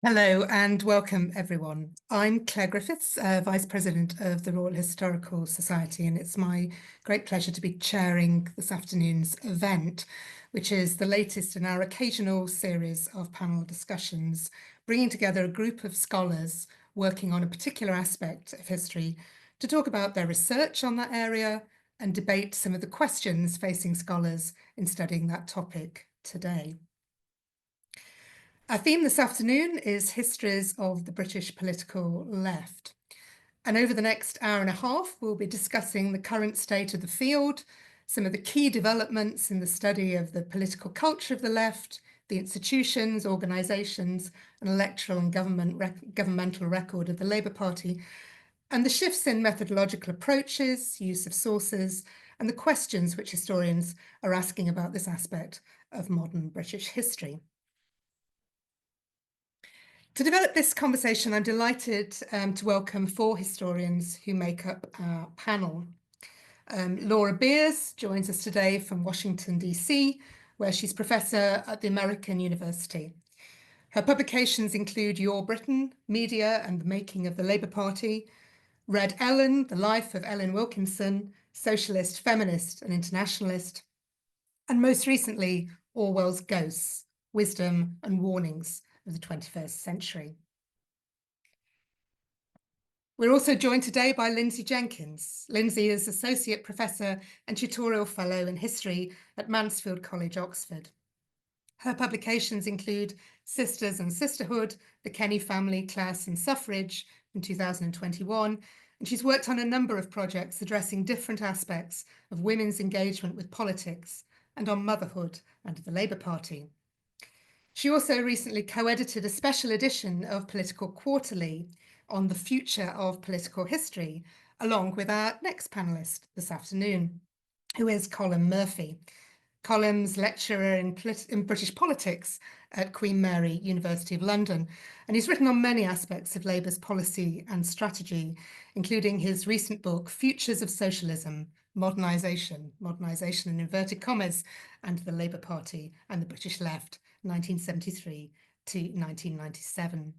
Hello and welcome everyone. I'm Clare Griffiths, Vice President of the Royal Historical Society, and it's my great pleasure to be chairing this afternoon's event, which is the latest in our occasional series of panel discussions, bringing together a group of scholars working on a particular aspect of history to talk about their research on that area and debate some of the questions facing scholars in studying that topic today. Our theme this afternoon is Histories of the British Political Left. And over the next hour and a half, we'll be discussing the current state of the field, some of the key developments in the study of the political culture of the left, the institutions, organisations, and electoral and governmental record of the Labour Party, and the shifts in methodological approaches, use of sources, and the questions which historians are asking about this aspect of modern British history. To develop this conversation, I'm delighted to welcome four historians who make up our panel. Laura Beers joins us today from Washington, D.C., where she's professor at the American University. Her publications include Your Britain, Media and the Making of the Labour Party, Red Ellen, The Life of Ellen Wilkinson, Socialist, Feminist and Internationalist, and most recently, Orwell's Ghosts, Wisdom and Warnings of the 21st Century. We're also joined today by Lyndsey Jenkins. Lyndsey is Associate Professor and Tutorial Fellow in History at Mansfield College, Oxford. Her publications include Sisters and Sisterhood, The Kenny Family, Class and Suffrage in 2021, and she's worked on a number of projects addressing different aspects of women's engagement with politics and on motherhood and the Labour Party. She also recently co-edited a special edition of Political Quarterly on the future of political history, along with our next panellist this afternoon, who is Colm Murphy. Colm's lecturer in British politics at Queen Mary, University of London, and he's written on many aspects of Labour's policy and strategy, including his recent book, Futures of Socialism, Modernisation in inverted commas, and the Labour Party and the British Left, 1973 to 1997.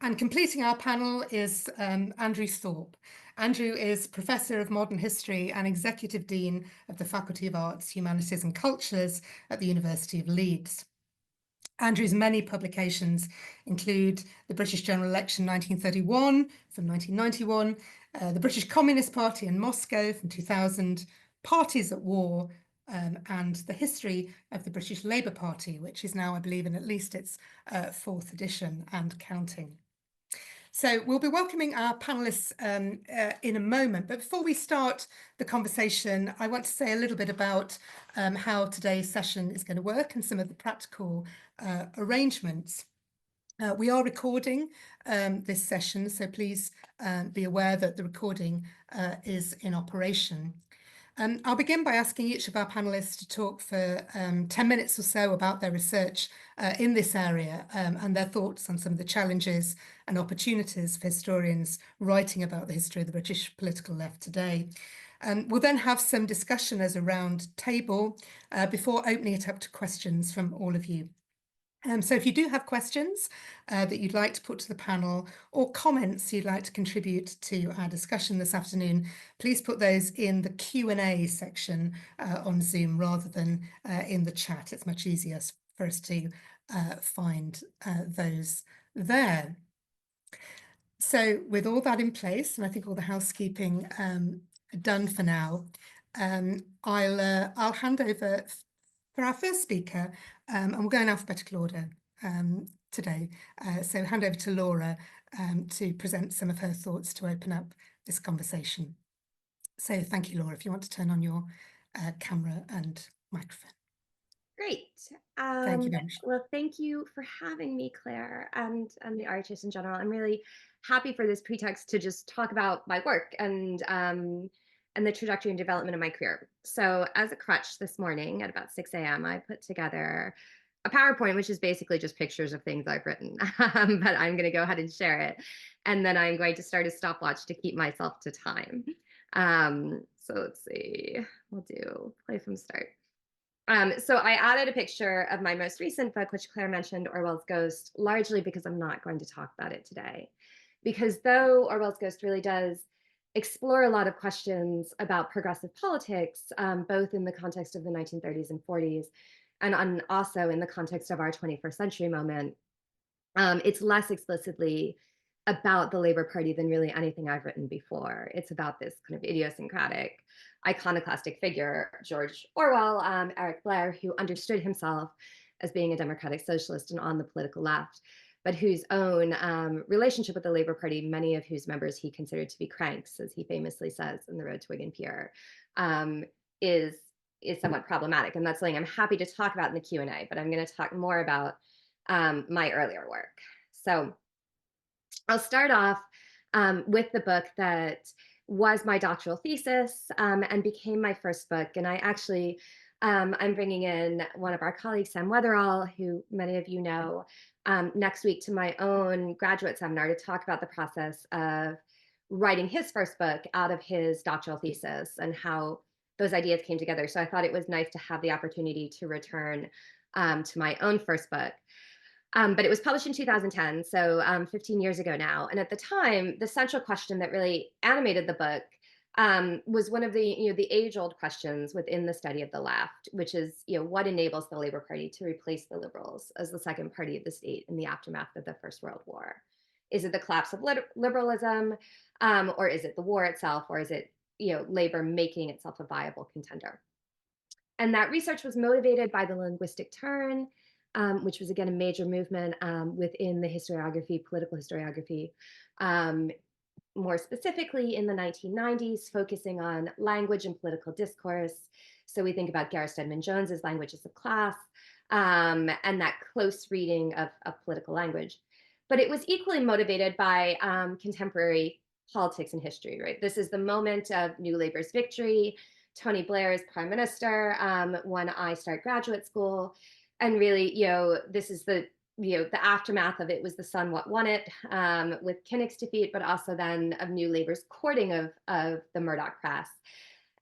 And completing our panel is Andrew Thorpe. Andrew is Professor of Modern History and Executive Dean of the Faculty of Arts, Humanities and Cultures at the University of Leeds. Andrew's many publications include the British General Election 1931 from 1991, the British Communist Party in Moscow from 2000, Parties at War, and the history of the British Labour Party, which is now, I believe, in at least its fourth edition and counting. So we'll be welcoming our panellists in a moment, but before we start the conversation, I want to say a little bit about how today's session is going to work and some of the practical arrangements. We are recording this session, so please be aware that the recording is in operation. I'll begin by asking each of our panellists to talk for 10 minutes or so about their research in this area and their thoughts on some of the challenges and opportunities for historians writing about the history of the British political left today. We'll then have some discussion as a round table before opening it up to questions from all of you. So if you do have questions that you'd like to put to the panel or comments you'd like to contribute to our discussion this afternoon, please put those in the Q&A section on Zoom rather than in the chat. It's much easier for us to find those there. So with all that in place, and I think all the housekeeping done for now, I'll hand over for our first speaker, and we'll go in alphabetical order today. So hand over to Laura to present some of her thoughts to open up this conversation. So thank you, Laura, if you want to turn on your camera and microphone. Great. Thank you very much. Well, thank you for having me, Claire, and the artists in general. I'm really happy for this pretext to just talk about my work and the trajectory and development of my career. So as a crutch this morning at about 6 a.m., I put together a PowerPoint, which is basically just pictures of things I've written, but I'm going to go ahead and share it. And then I'm going to start a stopwatch to keep myself to time. So let's see, we'll do play from start. So I added a picture of my most recent book, which Claire mentioned, Orwell's Ghost, largely because I'm not going to talk about it today. Because though Orwell's Ghost really does explore a lot of questions about progressive politics, both in the context of the 1930s and 40s, and also in the context of our 21st century moment, it's less explicitly about the Labor Party than really anything I've written before. It's about this kind of idiosyncratic, iconoclastic figure, George Orwell, Eric Blair, who understood himself as being a democratic socialist and on the political left, but whose own relationship with the Labor Party, many of whose members he considered to be cranks, as he famously says in The Road to Whig and Peer, um, is is somewhat problematic. And that's something I'm happy to talk about in the Q&A, but I'm going to talk more about my earlier work. So I'll start off with the book that was my doctoral thesis and became my first book. And I actually, I'm bringing in one of our colleagues, Sam Weatherall, who many of you know, next week to my own graduate seminar to talk about the process of writing his first book out of his doctoral thesis and how those ideas came together. So I thought it was nice to have the opportunity to return to my own first book. But it was published in 2010, so 15 years ago now. And at the time, the central question that really animated the book was one of the age-old questions within the study of the left, which is, what enables the Labor Party to replace the Liberals as the second party of the state in the aftermath of the First World War? Is it the collapse of liberalism, or is it the war itself, or is it labor making itself a viable contender? And that research was motivated by the linguistic turn, which was again a major movement within the historiography, political historiography, more specifically in the 1990s, focusing on language and political discourse. So we think about Gareth Stedman Jones's Languages of Class and that close reading of political language. But it was equally motivated by contemporary politics and history, right? This is the moment of New Labour's victory. Tony Blair is prime minister when I start graduate school. And really, this is the aftermath of it was the Sun What Won It with Kinnock's defeat, but also then of New Labour's courting of the Murdoch press.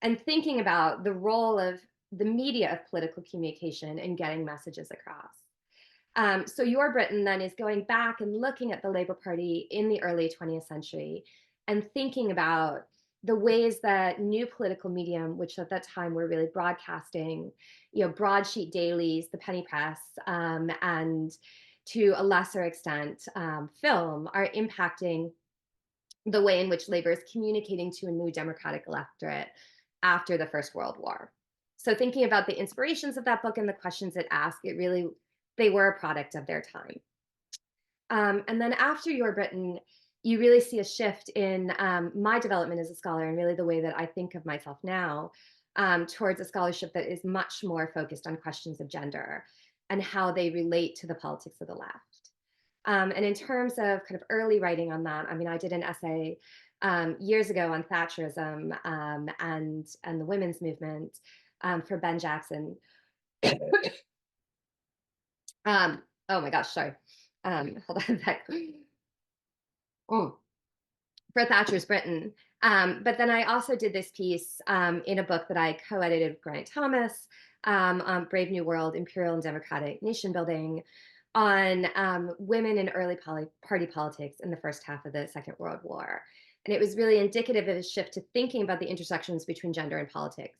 And thinking about the role of the media of political communication in getting messages across. So Your Britain then is going back and looking at the Labour Party in the early 20th century and thinking about the ways that new political medium, which at that time were really broadcasting, broadsheet dailies, the penny press, and to a lesser extent, film, are impacting the way in which labor is communicating to a new democratic electorate after the First World War. So thinking about the inspirations of that book and the questions it asked, they were a product of their time. And then after Your Britain, you really see a shift in my development as a scholar and really the way that I think of myself now towards a scholarship that is much more focused on questions of gender and how they relate to the politics of the left. And in terms of kind of early writing on that, I did an essay years ago on Thatcherism and the women's movement for Ben Jackson. Oh my gosh, sorry. Hold on a sec. Oh, for Thatcher's Britain. But then I also did this piece in a book that I co-edited with Grant Thomas on Brave New World, Imperial and Democratic Nation Building, on women in early party politics in the first half of the Second World War. And it was really indicative of a shift to thinking about the intersections between gender and politics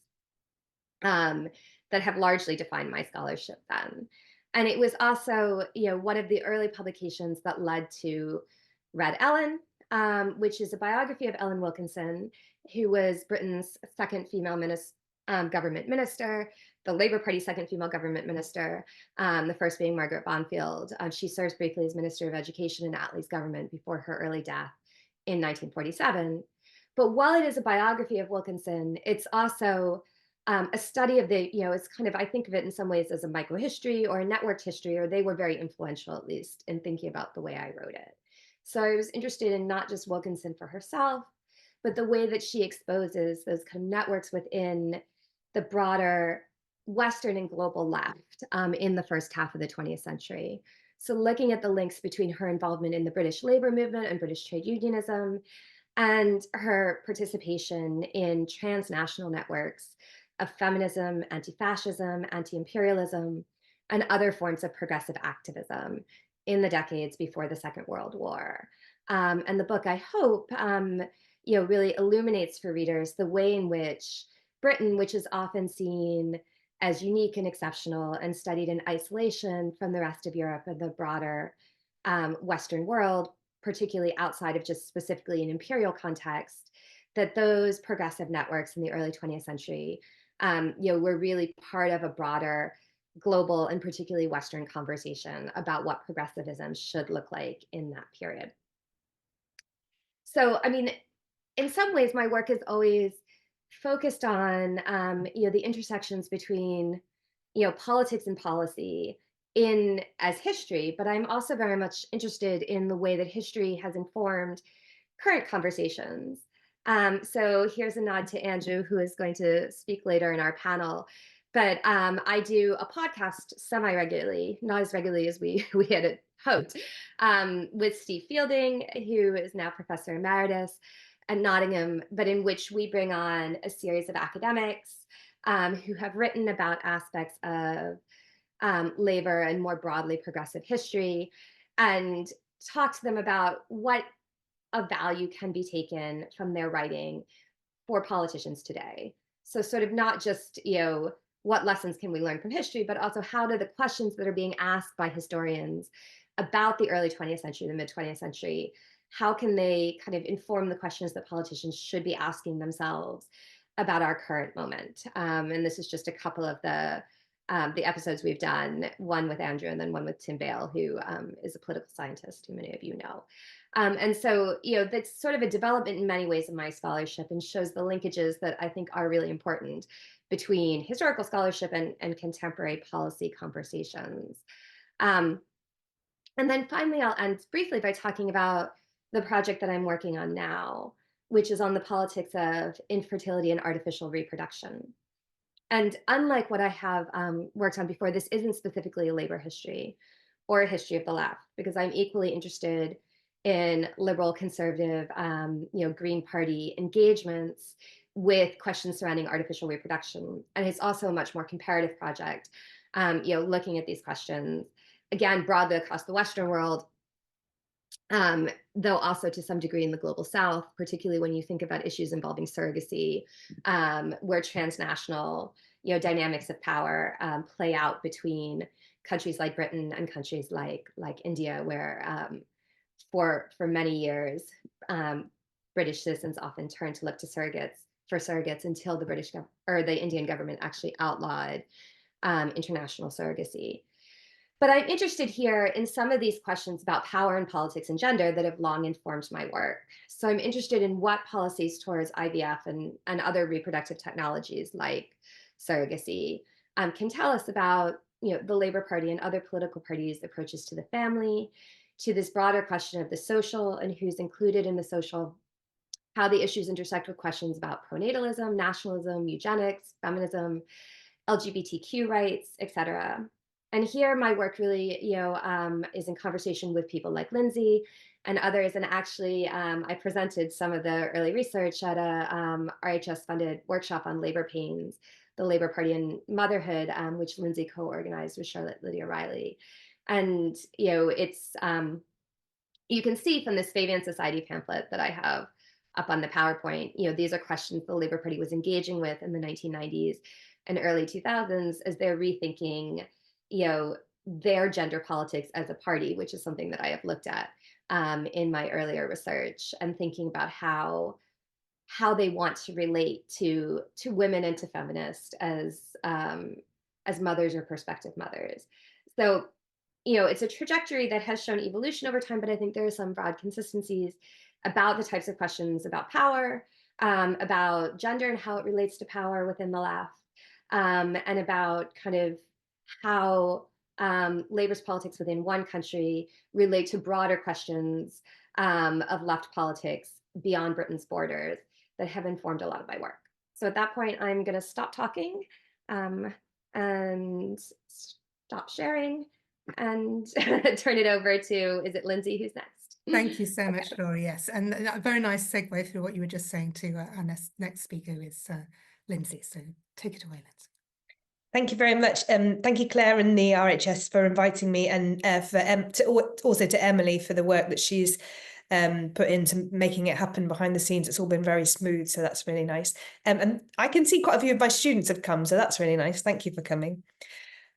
that have largely defined my scholarship then. And it was also, one of the early publications that led to Red Ellen, which is a biography of Ellen Wilkinson, who was Britain's second female government minister, the Labour Party's second female government minister, the first being Margaret Bonfield. She serves briefly as Minister of Education in Attlee's government before her early death in 1947. But while it is a biography of Wilkinson, it's also a study of it's kind of, I think of it in some ways as a microhistory or a networked history, or they were very influential, at least, in thinking about the way I wrote it. So I was interested in not just Wilkinson for herself, but the way that she exposes those kind of networks within the broader Western and global left in the first half of the 20th century. So looking at the links between her involvement in the British labor movement and British trade unionism and her participation in transnational networks of feminism, anti-fascism, anti-imperialism, and other forms of progressive activism in the decades before the Second World War. And the book, I hope, really illuminates for readers the way in which Britain, which is often seen as unique and exceptional and studied in isolation from the rest of Europe and the broader Western world, particularly outside of just specifically an imperial context, that those progressive networks in the early 20th century, were really part of a broader global and particularly Western conversation about what progressivism should look like in that period. So, I mean, in some ways, my work is always focused on, the intersections between, politics and policy in as history, but I'm also very much interested in the way that history has informed current conversations. So here's a nod to Andrew, who is going to speak later in our panel. But I do a podcast semi-regularly, not as regularly as we we had hoped, with Steve Fielding, who is now Professor Emeritus at Nottingham, but in which we bring on a series of academics who have written about aspects of labor and more broadly progressive history, and talk to them about what a value can be taken from their writing for politicians today. So sort of not just, what lessons can we learn from history, but also how do the questions that are being asked by historians about the early 20th century, the mid 20th century, how can they kind of inform the questions that politicians should be asking themselves about our current moment? And this is just a couple of the episodes we've done, one with Andrew and then one with Tim Bale, who is a political scientist who many of you know. And so, that's sort of a development in many ways in my scholarship and shows the linkages that I think are really important between historical scholarship and contemporary policy conversations. And then finally, I'll end briefly by talking about the project that I'm working on now, which is on the politics of infertility and artificial reproduction. And unlike what I have worked on before, this isn't specifically a labor history or a history of the left, because I'm equally interested in liberal, conservative, Green Party engagements with questions surrounding artificial reproduction. And it's also a much more comparative project, looking at these questions, again, broadly across the Western world, though also to some degree in the global South, particularly when you think about issues involving surrogacy, where transnational dynamics of power play out between countries like Britain and countries like India, where for many years, British citizens often turned to look to surrogates until the Indian government actually outlawed international surrogacy. But I'm interested here in some of these questions about power and politics and gender that have long informed my work. So I'm interested in what policies towards IVF and other reproductive technologies like surrogacy can tell us about the Labour Party and other political parties' approaches to the family, to this broader question of the social and who's included in the social, how the issues intersect with questions about pronatalism, nationalism, eugenics, feminism, LGBTQ rights, etc. And here my work really, is in conversation with people like Lyndsey and others. And actually, I presented some of the early research at a RHS-funded workshop on labor pains, the Labour Party and motherhood, which Lyndsey co-organized with Charlotte Lydia Riley. And, it's, you can see from this Fabian Society pamphlet that I have up on the PowerPoint, these are questions the Labour Party was engaging with in the 1990s and early 2000s as they're rethinking their gender politics as a party, which is something that I have looked at in my earlier research, and thinking about how they want to relate to women and to feminists as mothers or prospective mothers. So, it's a trajectory that has shown evolution over time, but I think there are some broad consistencies about the types of questions about power, about gender and how it relates to power within the left, and about kind of how labor's politics within one country relate to broader questions of left politics beyond Britain's borders that have informed a lot of my work. So at that point, I'm going to stop talking and stop sharing and turn it over to, is it Lyndsey who's next? Thank you so much, Laura. Yes, and a very nice segue through what you were just saying to our next speaker is Lyndsey. So Take it away, Lyndsey. Thank you very much. Thank you, Claire and the RHS, for inviting me, and also to Emily for the work that she's put into making it happen behind the scenes. It's all been very smooth, so that's really nice. And I can see quite a few of my students have come, so that's really nice. Thank you for coming.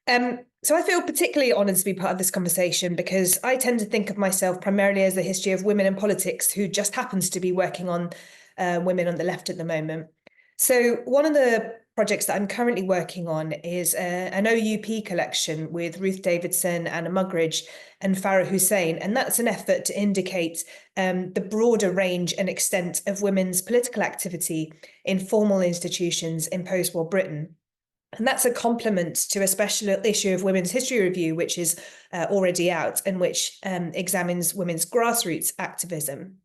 So I feel particularly honoured to be part of this conversation because I tend to think of myself primarily as the history of women in politics who just happens to be working on women on the left at the moment. So one of the projects that I'm currently working on is an OUP collection with Ruth Davidson, Anna Mugridge and Farah Hussein. And that's an effort to indicate the broader range and extent of women's political activity in formal institutions in post-war Britain. And that's a complement to a special issue of Women's History Review, which is already out and which examines women's grassroots activism.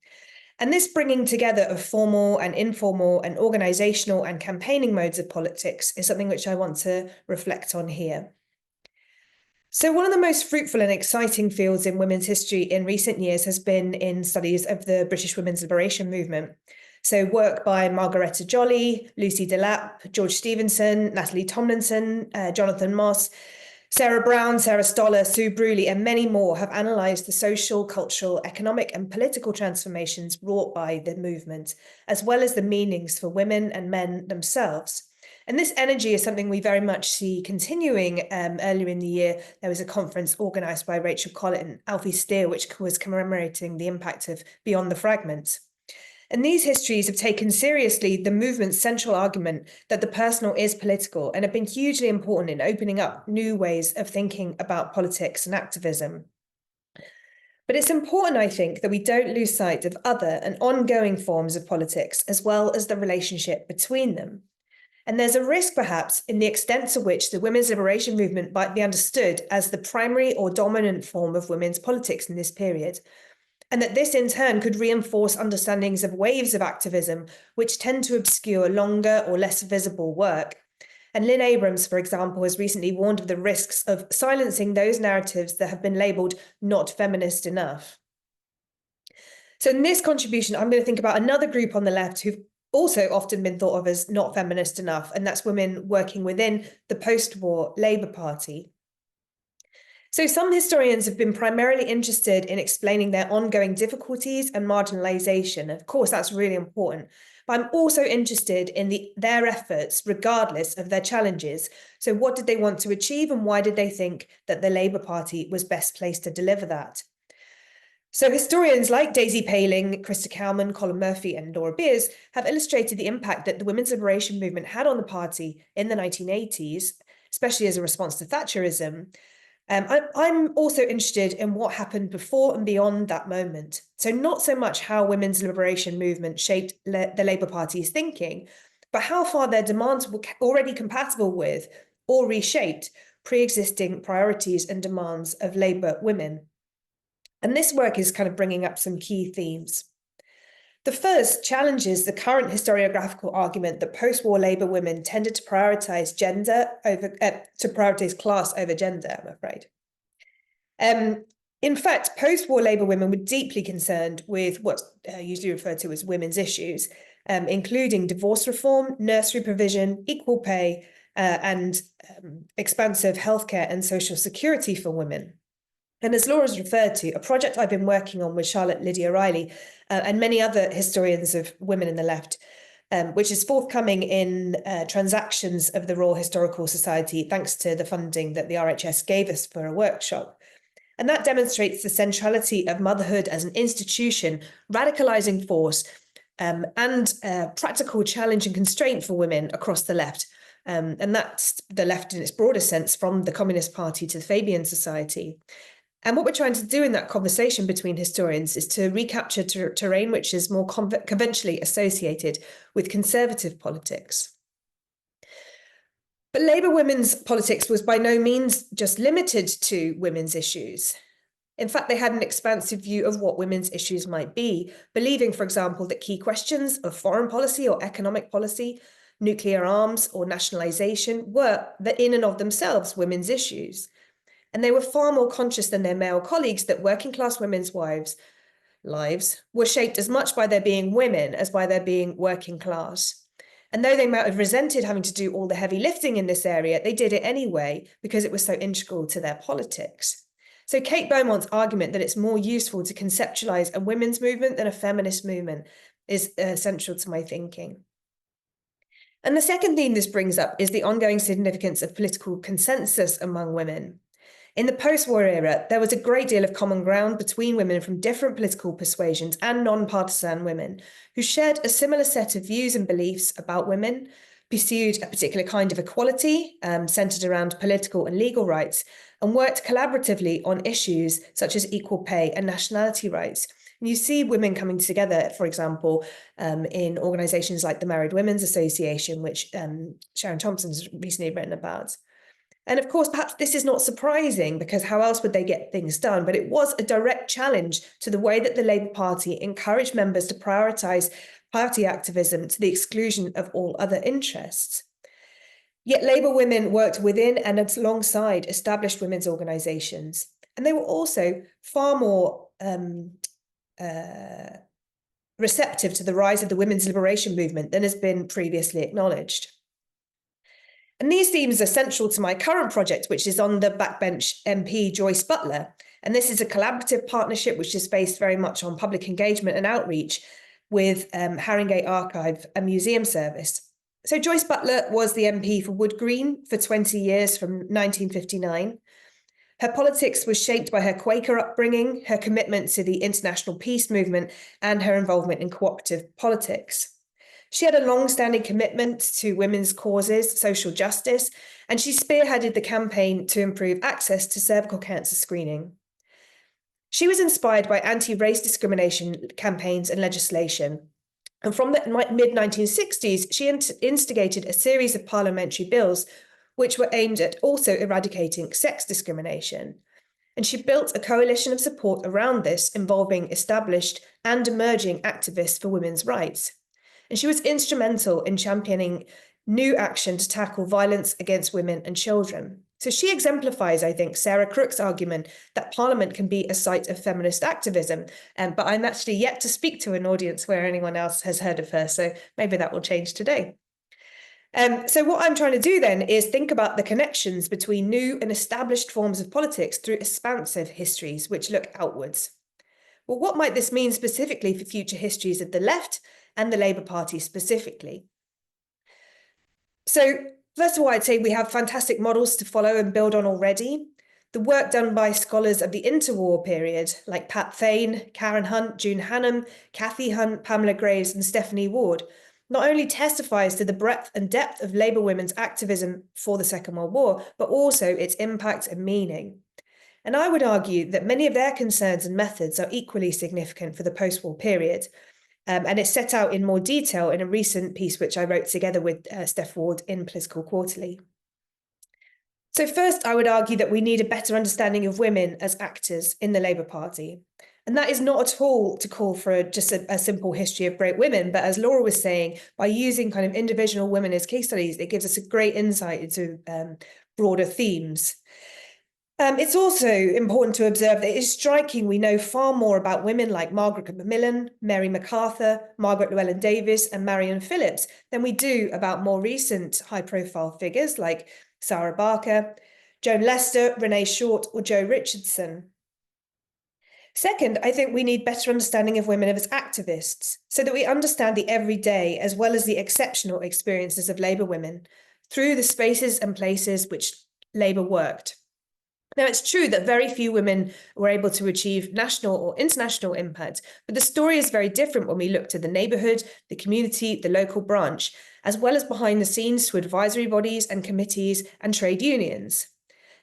And this bringing together of formal and informal and organisational and campaigning modes of politics is something which I want to reflect on here. So one of the most fruitful and exciting fields in women's history in recent years has been in studies of the British women's liberation movement. So work by Margaretta Jolly, Lucy Delap, George Stevenson, Natalie Tomlinson, Jonathan Moss, Sarah Brown, Sarah Stoller, Sue Bruley, and many more have analysed the social, cultural, economic and political transformations wrought by the movement, as well as the meanings for women and men themselves. And this energy is something we very much see continuing. Earlier in the year, there was a conference organised by Rachel Collett and Alfie Steele, which was commemorating the impact of Beyond the Fragments. And these histories have taken seriously the movement's central argument that the personal is political and have been hugely important in opening up new ways of thinking about politics and activism. But it's important, I think, that we don't lose sight of other and ongoing forms of politics, as well as the relationship between them. And there's a risk, perhaps, in the extent to which the women's liberation movement might be understood as the primary or dominant form of women's politics in this period, and that this in turn could reinforce understandings of waves of activism which tend to obscure longer or less visible work. And Lynn Abrams, for example, has recently warned of the risks of silencing those narratives that have been labelled not feminist enough. So in this contribution, I'm going to think about another group on the left who've also often been thought of as not feminist enough, and that's women working within the post-war Labour Party. So some historians have been primarily interested in explaining their ongoing difficulties and marginalisation. Of course, that's really important. But I'm also interested in their efforts, regardless of their challenges. So what did they want to achieve and why did they think that the Labour Party was best placed to deliver that? So historians like Daisy Paling, Krista Cowman, Colm Murphy and Laura Beers have illustrated the impact that the women's liberation movement had on the party in the 1980s, especially as a response to Thatcherism. I'm also interested in what happened before and beyond that moment. So not so much how women's liberation movement shaped the Labour Party's thinking, but how far their demands were already compatible with or reshaped pre-existing priorities and demands of Labour women. And this work is kind of bringing up some key themes. The first challenges the current historiographical argument that post-war Labour women tended to prioritise class over gender, I'm afraid. In fact, post-war Labour women were deeply concerned with what's usually referred to as women's issues, including divorce reform, nursery provision, equal pay, and expansive healthcare and social security for women. And as Laura's referred to, a project I've been working on with Charlotte Lydia Riley and many other historians of women in the left, which is forthcoming in Transactions of the Royal Historical Society, thanks to the funding that the RHS gave us for a workshop. And that demonstrates the centrality of motherhood as an institution, radicalising force, and practical challenge and constraint for women across the left. And that's the left in its broader sense, from the Communist Party to the Fabian Society. And what we're trying to do in that conversation between historians is to recapture terrain which is more conventionally associated with conservative politics. But Labour women's politics was by no means just limited to women's issues. In fact, they had an expansive view of what women's issues might be, believing, for example, that key questions of foreign policy or economic policy, nuclear arms or nationalisation were, in and of themselves, women's issues. And they were far more conscious than their male colleagues that working class women's lives were shaped as much by their being women as by their being working class. And though they might have resented having to do all the heavy lifting in this area, they did it anyway because it was so integral to their politics. So Kate Beaumont's argument that it's more useful to conceptualize a women's movement than a feminist movement is central to my thinking. And the second theme this brings up is the ongoing significance of political consensus among women. In the post-war era, there was a great deal of common ground between women from different political persuasions and non-partisan women who shared a similar set of views and beliefs about women, pursued a particular kind of equality centered around political and legal rights, and worked collaboratively on issues such as equal pay and nationality rights. And you see women coming together, for example, in organisations like the Married Women's Association, which Sharon Thompson has recently written about. And of course, perhaps this is not surprising because how else would they get things done? But it was a direct challenge to the way that the Labour Party encouraged members to prioritise party activism to the exclusion of all other interests. Yet Labour women worked within and alongside established women's organisations. And they were also far more receptive to the rise of the women's liberation movement than has been previously acknowledged. And these themes are central to my current project, which is on the backbench MP Joyce Butler. And this is a collaborative partnership which is based very much on public engagement and outreach with Haringey Archive, a museum service. So Joyce Butler was the MP for Wood Green for 20 years from 1959. Her politics was shaped by her Quaker upbringing, her commitment to the international peace movement, and her involvement in cooperative politics. She had a long-standing commitment to women's causes, social justice, and she spearheaded the campaign to improve access to cervical cancer screening. She was inspired by anti-race discrimination campaigns and legislation. And from the mid-1960s, she instigated a series of parliamentary bills which were aimed at also eradicating sex discrimination. And she built a coalition of support around this involving established and emerging activists for women's rights. And she was instrumental in championing new action to tackle violence against women and children. So she exemplifies, I think, Sarah Crook's argument that Parliament can be a site of feminist activism. But I'm actually yet to speak to an audience where anyone else has heard of her. So maybe that will change today. So what I'm trying to do then is think about the connections between new and established forms of politics through expansive histories which look outwards. Well, what might this mean specifically for future histories of the left and the Labour Party specifically? So first of all, I'd say we have fantastic models to follow and build on already. The work done by scholars of the interwar period, like Pat Thane, Karen Hunt, June Hannam, Cathy Hunt, Pamela Graves, and Stephanie Ward, not only testifies to the breadth and depth of Labour women's activism for the Second World War, but also its impact and meaning. And I would argue that many of their concerns and methods are equally significant for the post-war period. And it's set out in more detail in a recent piece which I wrote together with Steph Ward in Political Quarterly. So first, I would argue that we need a better understanding of women as actors in the Labour Party. And that is not at all to call for just a simple history of great women, but as Laura was saying, by using kind of individual women as case studies, it gives us a great insight into broader themes. It's also important to observe that it is striking we know far more about women like Margaret Macmillan, Mary MacArthur, Margaret Llewellyn-Davies and Marion Phillips than we do about more recent high-profile figures like Sarah Barker, Joan Lester, Renee Short or Jo Richardson. Second, I think we need better understanding of women as activists so that we understand the everyday as well as the exceptional experiences of Labour women through the spaces and places which Labour worked. Now, it's true that very few women were able to achieve national or international impact, but the story is very different when we look to the neighbourhood, the community, the local branch, as well as behind the scenes to advisory bodies and committees and trade unions.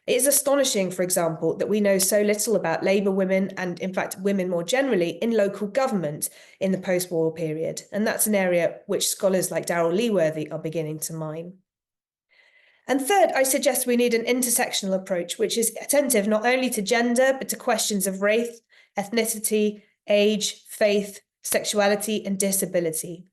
It is astonishing, for example, that we know so little about Labour women and, in fact, women more generally in local government in the post-war period. And that's an area which scholars like Darrell Leaworthy are beginning to mine. And third, I suggest we need an intersectional approach, which is attentive not only to gender, but to questions of race, ethnicity, age, faith, sexuality, and disability.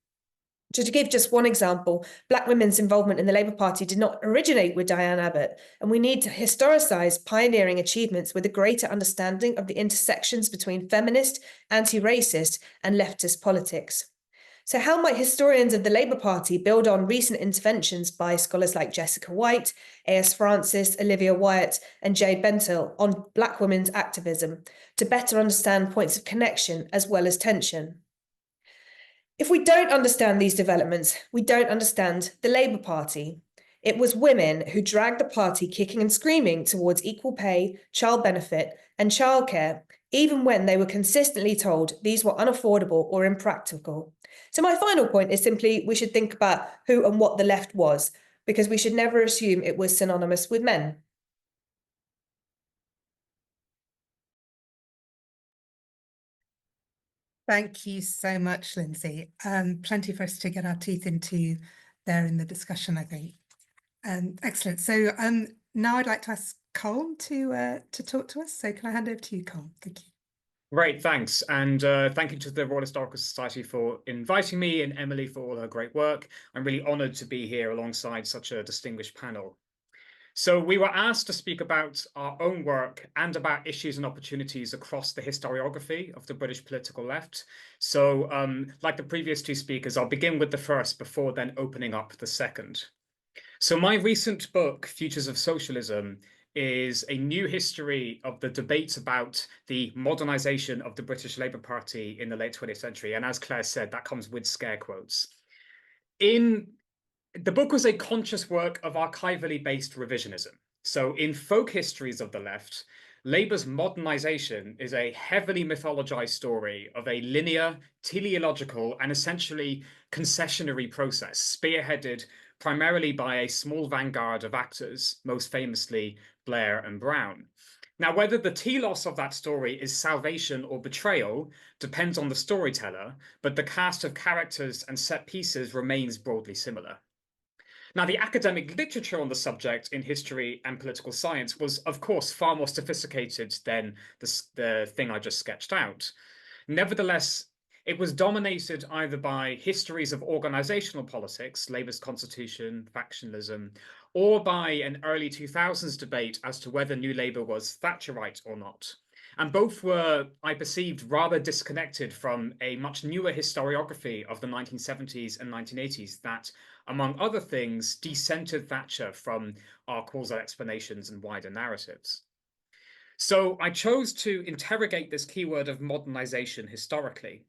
So to give just one example, Black women's involvement in the Labour Party did not originate with Diane Abbott, and we need to historicise pioneering achievements with a greater understanding of the intersections between feminist, anti-racist, and leftist politics. So how might historians of the Labour Party build on recent interventions by scholars like Jessica White, A.S. Francis, Olivia Wyatt, and Jay Bentil on Black women's activism to better understand points of connection as well as tension? If we don't understand these developments, we don't understand the Labour Party. It was women who dragged the party kicking and screaming towards equal pay, child benefit, and childcare, even when they were consistently told these were unaffordable or impractical. So my final point is simply we should think about who and what the left was, because we should never assume it was synonymous with men. Thank you so much, Lyndsey. Plenty for us to get our teeth into there in the discussion, I think. Excellent. So now I'd like to ask Colm to talk to us. So can I hand over to you, Colm? Thank you. Great, thanks. And thank you to the Royal Historical Society for inviting me and Emily for all her great work. I'm really honoured to be here alongside such a distinguished panel. So we were asked to speak about our own work and about issues and opportunities across the historiography of the British political left. So like the previous two speakers, I'll begin with the first before then opening up the second. So my recent book, Futures of Socialism, is a new history of the debates about the modernisation of the British Labour Party in the late 20th century. And as Claire said, that comes with scare quotes. The book was a conscious work of archivally based revisionism. So in folk histories of the left, Labour's modernisation is a heavily mythologized story of a linear, teleological, and essentially concessionary process, spearheaded primarily by a small vanguard of actors, most famously Blair and Brown. Now, whether the telos of that story is salvation or betrayal depends on the storyteller, but the cast of characters and set pieces remains broadly similar. Now, the academic literature on the subject in history and political science was, of course, far more sophisticated than the thing I just sketched out. Nevertheless, it was dominated either by histories of organizational politics, Labour's constitution, factionalism, or by an early 2000s debate as to whether New Labour was Thatcherite or not. And both were, I perceived, rather disconnected from a much newer historiography of the 1970s and 1980s that, among other things, decentered Thatcher from our causal explanations and wider narratives. So I chose to interrogate this keyword of modernization historically.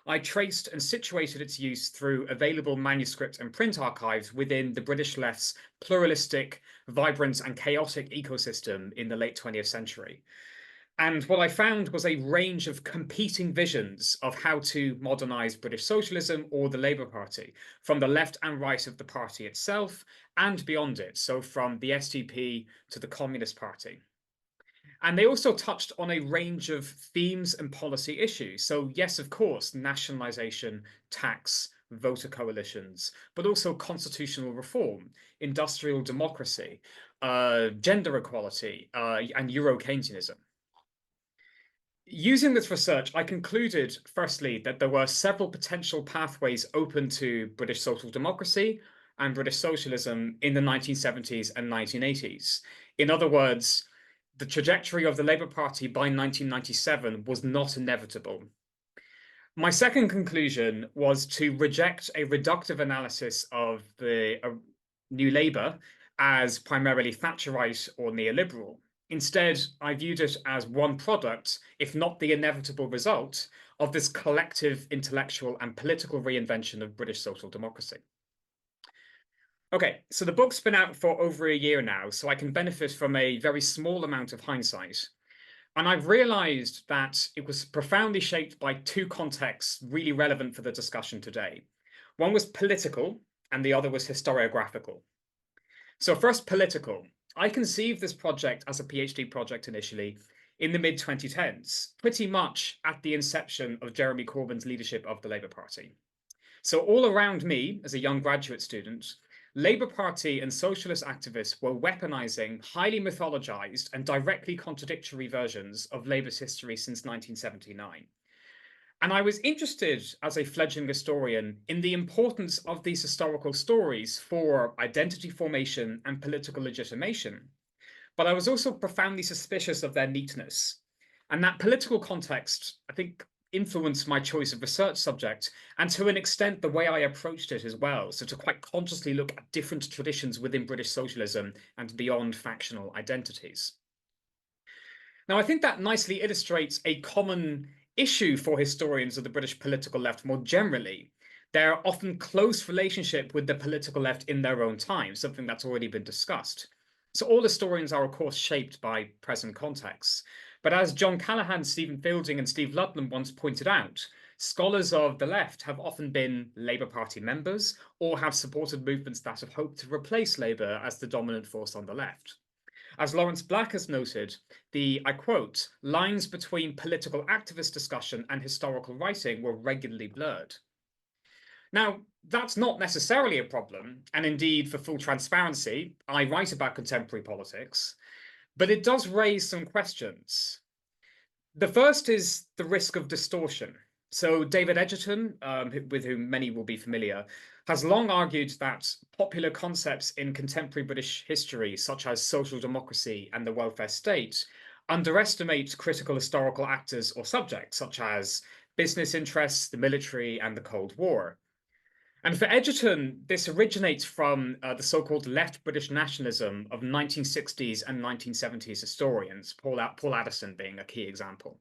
I traced and situated its use through available manuscript and print archives within the British left's pluralistic, vibrant, and chaotic ecosystem in the late 20th century. And what I found was a range of competing visions of how to modernize British socialism or the Labour Party, from the left and right of the party itself and beyond it, so from the SDP to the Communist Party. And they also touched on a range of themes and policy issues. So yes, of course, nationalisation, tax, voter coalitions, but also constitutional reform, industrial democracy, gender equality, and Euro-Keynesianism. Using this research, I concluded, firstly, that there were several potential pathways open to British social democracy and British socialism in the 1970s and 1980s. In other words, the trajectory of the Labour Party by 1997 was not inevitable. My second conclusion was to reject a reductive analysis of the New Labour as primarily Thatcherite or neoliberal. Instead, I viewed it as one product, if not the inevitable result, of this collective intellectual and political reinvention of British social democracy. Okay, so the book's been out for over a year now, so I can benefit from a very small amount of hindsight. And I've realized that it was profoundly shaped by two contexts really relevant for the discussion today. One was political, and the other was historiographical. So first, political. I conceived this project as a PhD project initially in the mid-2010s, pretty much at the inception of Jeremy Corbyn's leadership of the Labour Party. So all around me, as a young graduate student, Labour Party and socialist activists were weaponizing highly mythologized and directly contradictory versions of Labour's history since 1979. And I was interested as a fledgling historian in the importance of these historical stories for identity formation and political legitimation. But I was also profoundly suspicious of their neatness. And that political context, I think, influenced my choice of research subject, and to an extent the way I approached it as well. So to quite consciously look at different traditions within British socialism and beyond factional identities. Now, I think that nicely illustrates a common issue for historians of the British political left more generally. Their often close relationship with the political left in their own time, something that's already been discussed. So all historians are, of course, shaped by present contexts. But as John Callaghan, Stephen Fielding, and Steve Ludlam once pointed out, scholars of the left have often been Labour Party members or have supported movements that have hoped to replace Labour as the dominant force on the left. As Lawrence Black has noted, I quote, lines between political activist discussion and historical writing were regularly blurred. Now, that's not necessarily a problem, and indeed, for full transparency, I write about contemporary politics, but it does raise some questions. The first is the risk of distortion. So David Edgerton, with whom many will be familiar, has long argued that popular concepts in contemporary British history, such as social democracy and the welfare state, underestimate critical historical actors or subjects, such as business interests, the military, and the Cold War. And for Edgerton, this originates from the so-called left British nationalism of 1960s and 1970s historians, Paul Addison being a key example.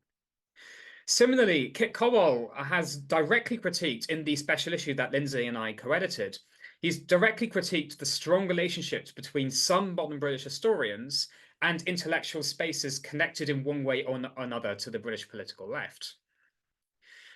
Similarly, Kit Cowell has directly critiqued in the special issue that Lyndsey and I co-edited, he's directly critiqued the strong relationships between some modern British historians and intellectual spaces connected in one way or another to the British political left.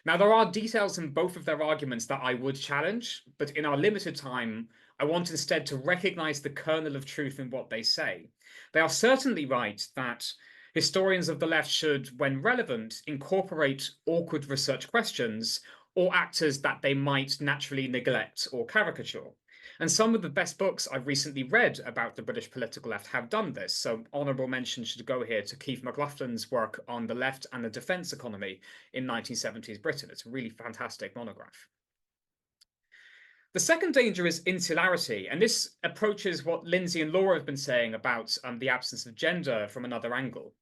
Now, there are details in both of their arguments that I would challenge, but in our limited time, I want instead to recognize the kernel of truth in what they say. They are certainly right that historians of the left should, when relevant, incorporate awkward research questions or actors that they might naturally neglect or caricature. And some of the best books I've recently read about the British political left have done this. So honourable mention should go here to Keith McLaughlin's work on the left and the defence economy in 1970s Britain. It's a really fantastic monograph. The second danger is insularity, and this approaches what Lyndsey and Laura have been saying about the absence of gender from another angle.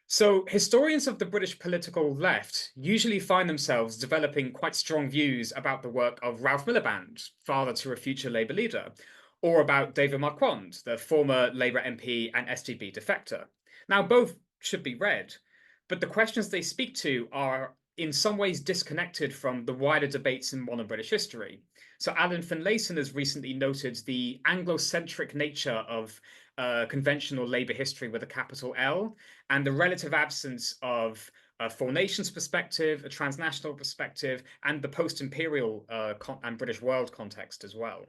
So historians of the British political left usually find themselves developing quite strong views about the work of Ralph Miliband, father to a future Labour leader, or about David Marquand, the former Labour MP and SDB defector. Now, both should be read, but the questions they speak to are in some ways disconnected from the wider debates in modern British history. So Alan Finlayson has recently noted the Anglo-centric nature of conventional Labour history with a capital L, and the relative absence of a Four Nations perspective, a transnational perspective, and the post-imperial and British world context as well.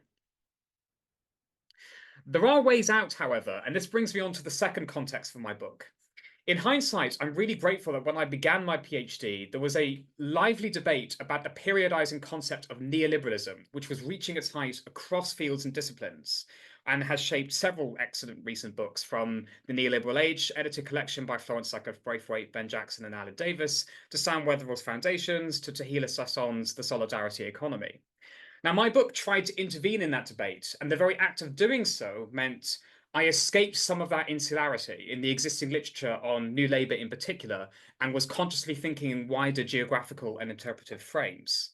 There are ways out, however, and this brings me on to the second context for my book. In hindsight, I'm really grateful that when I began my PhD, there was a lively debate about the periodizing concept of neoliberalism, which was reaching its height across fields and disciplines, and has shaped several excellent recent books, from The Neoliberal Age, edited collection by Florence Sutcliffe-Braithwaite, Ben Jackson, and Alan Davis, to Sam Weatherall's Foundations, to Tahila Sasson's The Solidarity Economy. Now, my book tried to intervene in that debate, and the very act of doing so meant I escaped some of that insularity in the existing literature on New Labour in particular, and was consciously thinking in wider geographical and interpretive frames.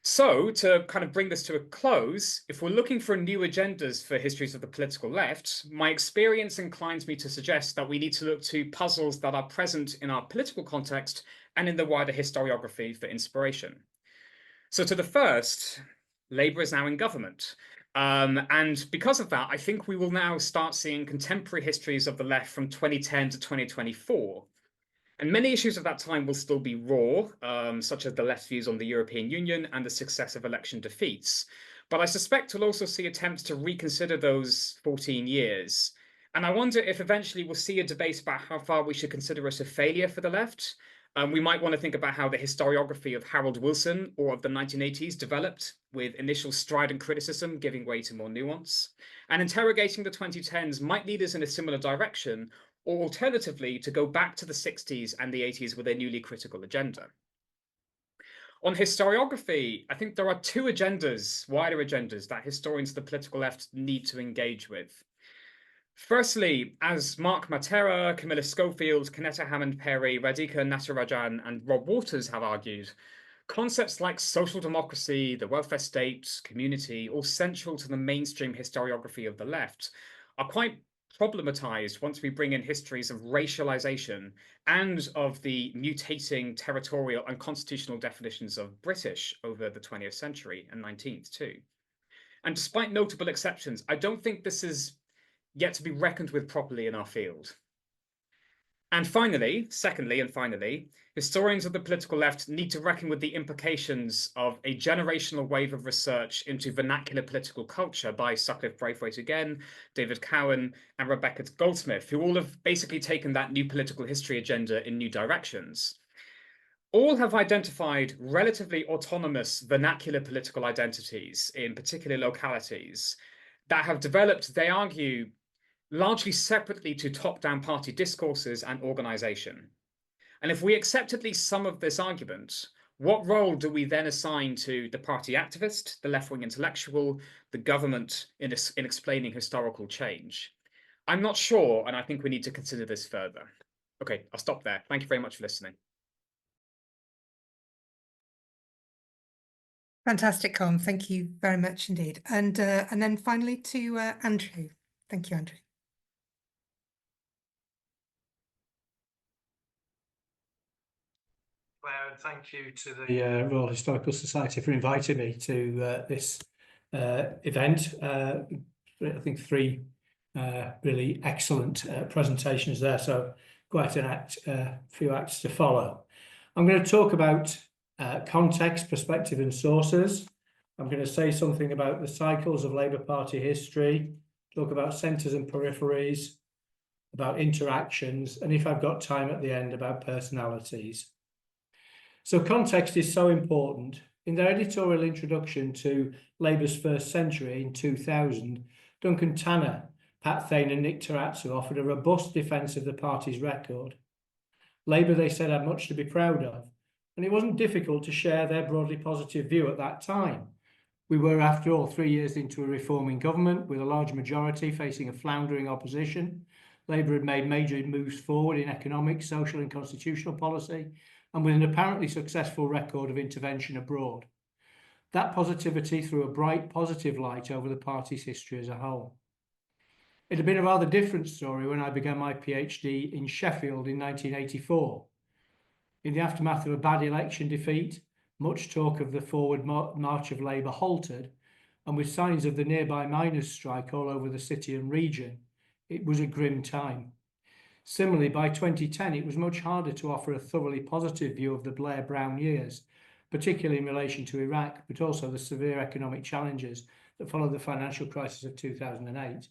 So, to kind of bring this to a close, if we're looking for new agendas for histories of the political left, my experience inclines me to suggest that we need to look to puzzles that are present in our political context and in the wider historiography for inspiration. So to the first, Labour is now in government. And because of that, I think we will now start seeing contemporary histories of the left from 2010 to 2024. And many issues of that time will still be raw, such as the left's views on the European Union and the successive election defeats. But I suspect we'll also see attempts to reconsider those 14 years. And I wonder if eventually we'll see a debate about how far we should consider it a failure for the left. We might want to think about how the historiography of Harold Wilson or of the 1980s developed, with initial strident criticism giving way to more nuance. And interrogating the 2010s might lead us in a similar direction, or alternatively, to go back to the 60s and the 80s with a newly critical agenda. On historiography, I think there are two agendas, wider agendas, that historians of the political left need to engage with. Firstly, as Mark Matera, Camilla Schofield, Kanetta Hammond-Perry, Radhika Natarajan, and Rob Waters have argued, concepts like social democracy, the welfare state, community, all central to the mainstream historiography of the left, are quite problematized once we bring in histories of racialization and of the mutating territorial and constitutional definitions of British over the 20th century and 19th too. And despite notable exceptions, I don't think this is yet to be reckoned with properly in our field. And finally, historians of the political left need to reckon with the implications of a generational wave of research into vernacular political culture by Sutcliffe Braithwaite again, David Cowan, and Rebecca Goldsmith, who all have basically taken that new political history agenda in new directions. All have identified relatively autonomous vernacular political identities in particular localities that have developed, they argue, largely separately to top-down party discourses and organization. And if we accept at least some of this argument, what role do we then assign to the party activist, the left-wing intellectual, the government in explaining historical change? I'm not sure, and I think we need to consider this further. Okay, I'll stop there. Thank you very much for listening. Fantastic, Colm. Thank you very much indeed. And then finally to Andrew. Thank you, Andrew. Claire, and thank you to the Royal Historical Society for inviting me to this event. I think three really excellent presentations there, so quite a few acts to follow. I'm going to talk about context, perspective and sources. I'm going to say something about the cycles of Labour Party history, talk about centres and peripheries, about interactions, and if I've got time at the end, about personalities. So context is so important. In their editorial introduction to Labour's First Century in 2000, Duncan Tanner, Pat Thane and Nick Tarazzo offered a robust defence of the party's record. Labour, they said, had much to be proud of, and it wasn't difficult to share their broadly positive view at that time. We were, after all, 3 years into a reforming government with a large majority facing a floundering opposition. Labour had made major moves forward in economic, social and constitutional policy, and with an apparently successful record of intervention abroad. That positivity threw a bright, positive light over the party's history as a whole. It had been a rather different story when I began my PhD in Sheffield in 1984. In the aftermath of a bad election defeat, much talk of the forward march of Labour halted, and with signs of the nearby miners' strike all over the city and region, it was a grim time. Similarly, by 2010, it was much harder to offer a thoroughly positive view of the Blair-Brown years, particularly in relation to Iraq, but also the severe economic challenges that followed the financial crisis of 2008.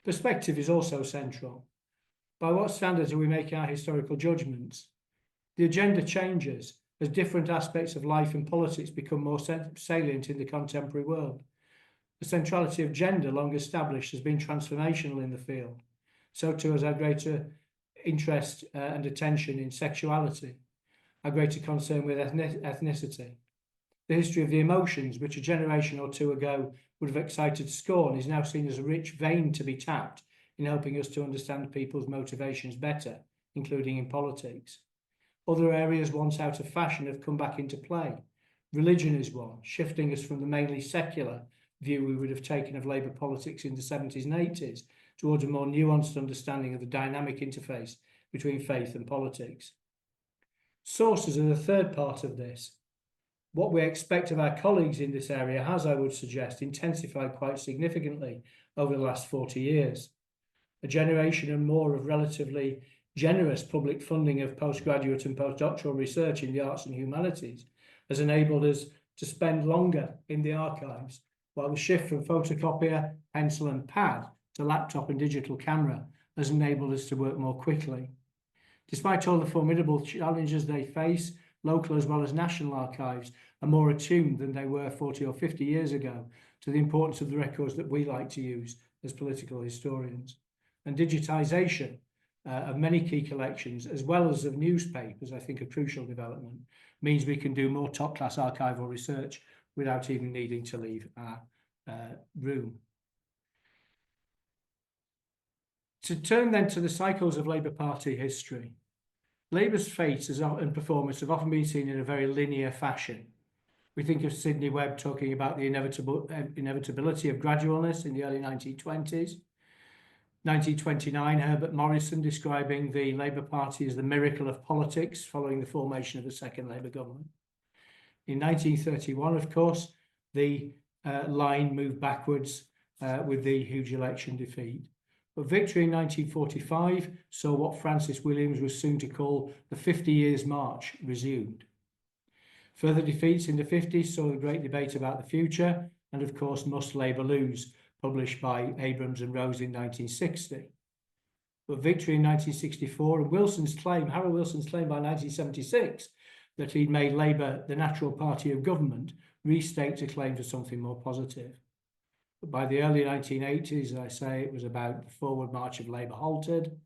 Perspective is also central. By what standards are we making our historical judgments? The agenda changes as different aspects of life and politics become more salient in the contemporary world. The centrality of gender, long established, has been transformational in the field. So too has our greater interest and attention in sexuality, our greater concern with ethnicity. The history of the emotions, which a generation or two ago would have excited scorn, is now seen as a rich vein to be tapped in helping us to understand people's motivations better, including in politics. Other areas once out of fashion have come back into play. Religion is one, shifting us from the mainly secular view we would have taken of Labour politics in the 70s and 80s towards a more nuanced understanding of the dynamic interface between faith and politics. Sources are the third part of this. What we expect of our colleagues in this area has, I would suggest, intensified quite significantly over the last 40 years. A generation and more of relatively generous public funding of postgraduate and postdoctoral research in the arts and humanities has enabled us to spend longer in the archives, while the shift from photocopier, pencil and pad to laptop and digital camera has enabled us to work more quickly. Despite all the formidable challenges they face, local as well as national archives are more attuned than they were 40 or 50 years ago to the importance of the records that we like to use as political historians. And digitisation of many key collections, as well as of newspapers, I think a crucial development, means we can do more top-class archival research without even needing to leave our room. To turn then to the cycles of Labour Party history, Labour's fate and performance have often been seen in a very linear fashion. We think of Sidney Webb talking about the inevitability of gradualness in the early 1920s. 1929, Herbert Morrison describing the Labour Party as the miracle of politics following the formation of the second Labour government. In 1931, of course, the line moved backwards with the huge election defeat. But victory in 1945 saw what Francis Williams was soon to call the 50 Years' March resumed. Further defeats in the 50s saw the great debate about the future, and of course, Must Labour Lose, published by Abrams and Rose in 1960. But victory in 1964 and Harold Wilson's claim by 1976 that he'd made Labour the natural party of government restaked a claim for something more positive. But by the early 1980s, as I say, it was about the forward march of Labour halted,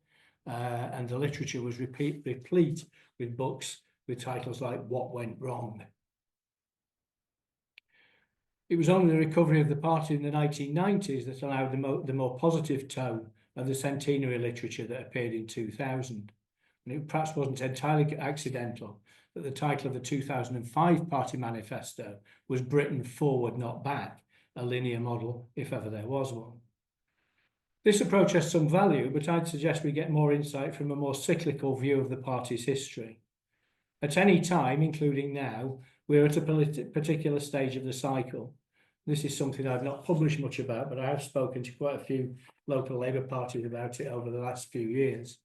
and the literature was replete with books with titles like What Went Wrong. It was only the recovery of the party in the 1990s that allowed the more positive tone of the centenary literature that appeared in 2000. And it perhaps wasn't entirely accidental that the title of the 2005 party manifesto was Britain Forward, Not Back, a linear model, if ever there was one. This approach has some value, but I'd suggest we get more insight from a more cyclical view of the party's history. At any time, including now, we're at a particular stage of the cycle. This is something I've not published much about, but I have spoken to quite a few local Labour parties about it over the last few years.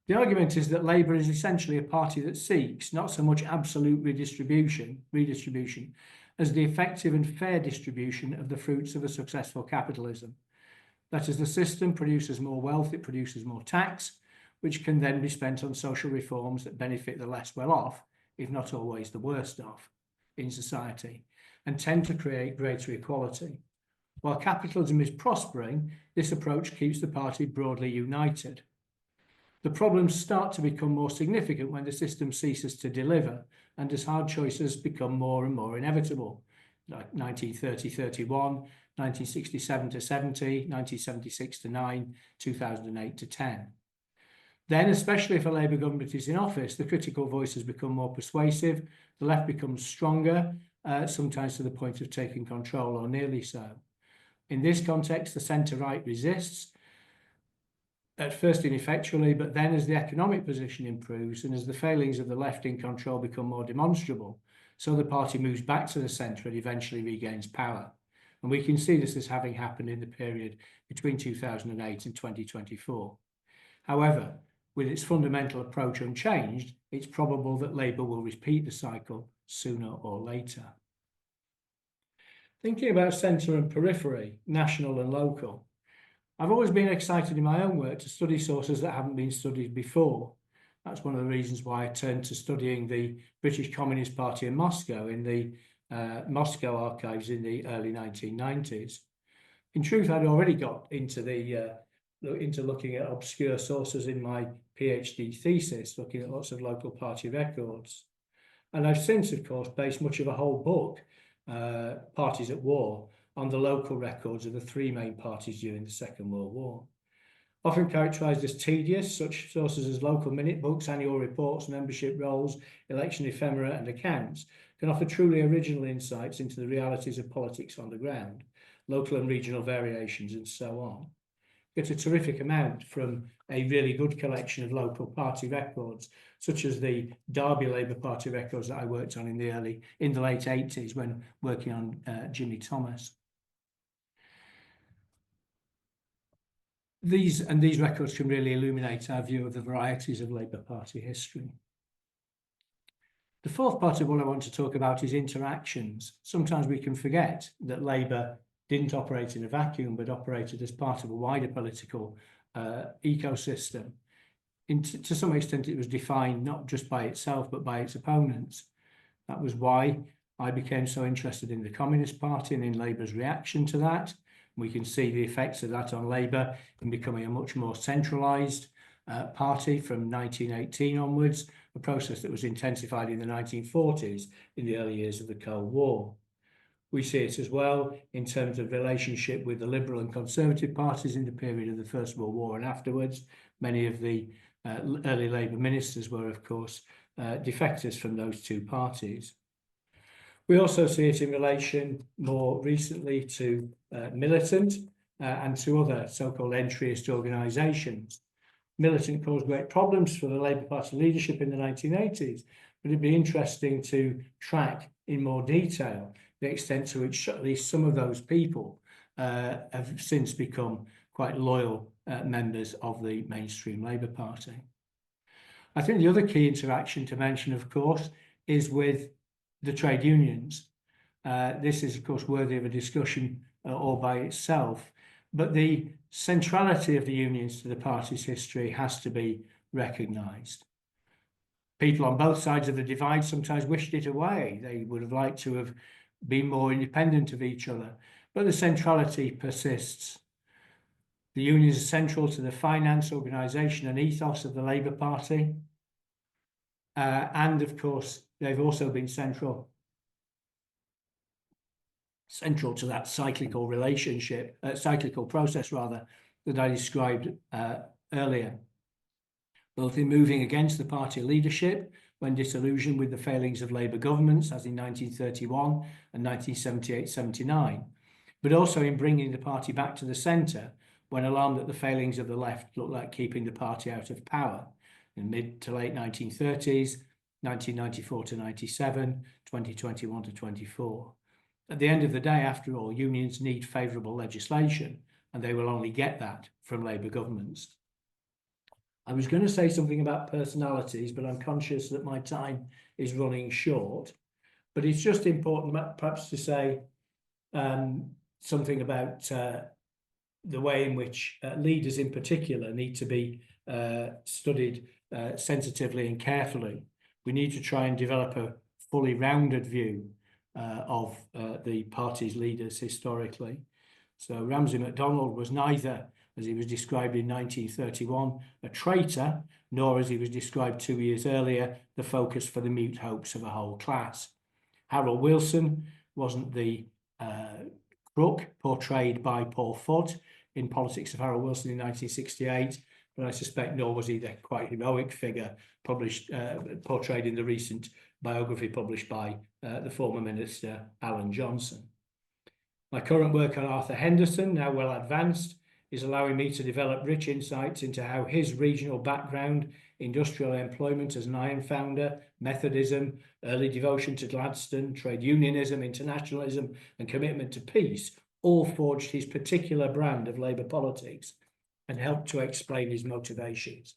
The argument is that Labour is essentially a party that seeks not so much absolute redistribution, as the effective and fair distribution of the fruits of a successful capitalism. That as the system produces more wealth, it produces more tax, which can then be spent on social reforms that benefit the less well off, if not always the worst off, in society, and tend to create greater equality. While capitalism is prospering, this approach keeps the party broadly united. The problems start to become more significant when the system ceases to deliver and as hard choices become more and more inevitable, like 1930-31, 1967-70, 1976-9, 2008-10. Then, especially if a Labour government is in office, the critical voices become more persuasive, the left becomes stronger, sometimes to the point of taking control or nearly so. In this context, the centre-right resists, at first ineffectually, but then as the economic position improves and as the failings of the left in control become more demonstrable, so the party moves back to the centre and eventually regains power. And we can see this as having happened in the period between 2008 and 2024. However, with its fundamental approach unchanged, it's probable that Labour will repeat the cycle sooner or later. Thinking about centre and periphery, national and local, I've always been excited in my own work to study sources that haven't been studied before. That's one of the reasons why I turned to studying the British Communist Party in Moscow in the Moscow archives in the early 1990s. In truth, I'd already got into looking at obscure sources in my PhD thesis, looking at lots of local party records. And I've since, of course, based much of a whole book, Parties at War, on the local records of the three main parties during the Second World War. Often characterised as tedious, such sources as local minute books, annual reports, membership rolls, election ephemera and accounts can offer truly original insights into the realities of politics on the ground, local and regional variations and so on. Get a terrific amount from a really good collection of local party records, such as the Derby Labour Party records that I worked on in the late 80s when working on Jimmy Thomas. These records can really illuminate our view of the varieties of Labour Party history. The fourth part of what I want to talk about is interactions. Sometimes we can forget that Labour didn't operate in a vacuum, but operated as part of a wider political ecosystem. To some extent, it was defined not just by itself, but by its opponents. That was why I became so interested in the Communist Party and in Labour's reaction to that. We can see the effects of that on Labour in becoming a much more centralised party from 1918 onwards, a process that was intensified in the 1940s in the early years of the Cold War. We see it as well in terms of relationship with the Liberal and Conservative parties in the period of the First World War and afterwards. Many of the early Labour ministers were, of course, defectors from those two parties. We also see it in relation more recently to Militant and to other so-called entryist organisations. Militant caused great problems for the Labour Party leadership in the 1980s, but it'd be interesting to track in more detail the extent to which at least some of those people have since become quite loyal members of the mainstream Labour Party. I think the other key interaction to mention, of course, is with the trade unions. This is, of course, worthy of a discussion all by itself, but the centrality of the unions to the party's history has to be recognised. People on both sides of the divide sometimes wished it away. They would have liked to have been more independent of each other, but the centrality persists. The unions are central to the finance, organisation and ethos of the Labour Party. And of course, they've also been central to that cyclical relationship, cyclical process rather, that I described earlier, both in moving against the party leadership when disillusioned with the failings of Labour governments, as in 1931 and 1978-79, but also in bringing the party back to the centre when alarmed that the failings of the left looked like keeping the party out of power in mid to late 1930s, 1994 to 97, 2021 to 24. At the end of the day, after all, unions need favourable legislation, and they will only get that from Labour governments. I was going to say something about personalities, but I'm conscious that my time is running short. But it's just important perhaps to say something about the way in which leaders in particular need to be studied sensitively and carefully. We need to try and develop a fully rounded view of the party's leaders historically. So Ramsay MacDonald was neither, as he was described in 1931, a traitor, nor, as he was described 2 years earlier, the focus for the mute hopes of a whole class. Harold Wilson wasn't the crook portrayed by Paul Foote in Politics of Harold Wilson in 1968, but I suspect nor was he the quite heroic figure portrayed in the recent biography published by the former Minister Alan Johnson. My current work on Arthur Henderson, now well advanced, is allowing me to develop rich insights into how his regional background, industrial employment as an iron founder, Methodism, early devotion to Gladstone, trade unionism, internationalism, and commitment to peace all forged his particular brand of Labour politics and helped to explain his motivations.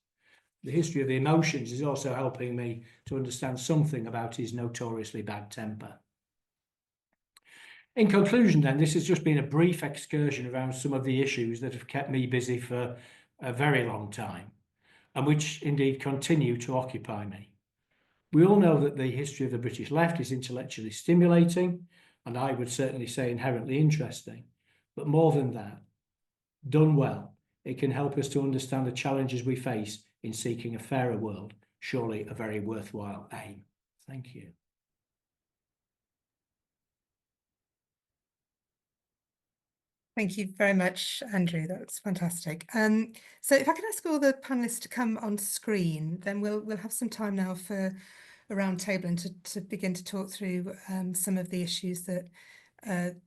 The history of the emotions is also helping me to understand something about his notoriously bad temper. In conclusion, then, this has just been a brief excursion around some of the issues that have kept me busy for a very long time, and which indeed continue to occupy me. We all know that the history of the British left is intellectually stimulating, and I would certainly say inherently interesting. But more than that, done well, it can help us to understand the challenges we face in seeking a fairer world, surely a very worthwhile aim. Thank you. Thank you very much, Andrew. That's fantastic. So if I could ask all the panelists to come on screen, then we'll have some time now for a round table and to begin to talk through some of the issues that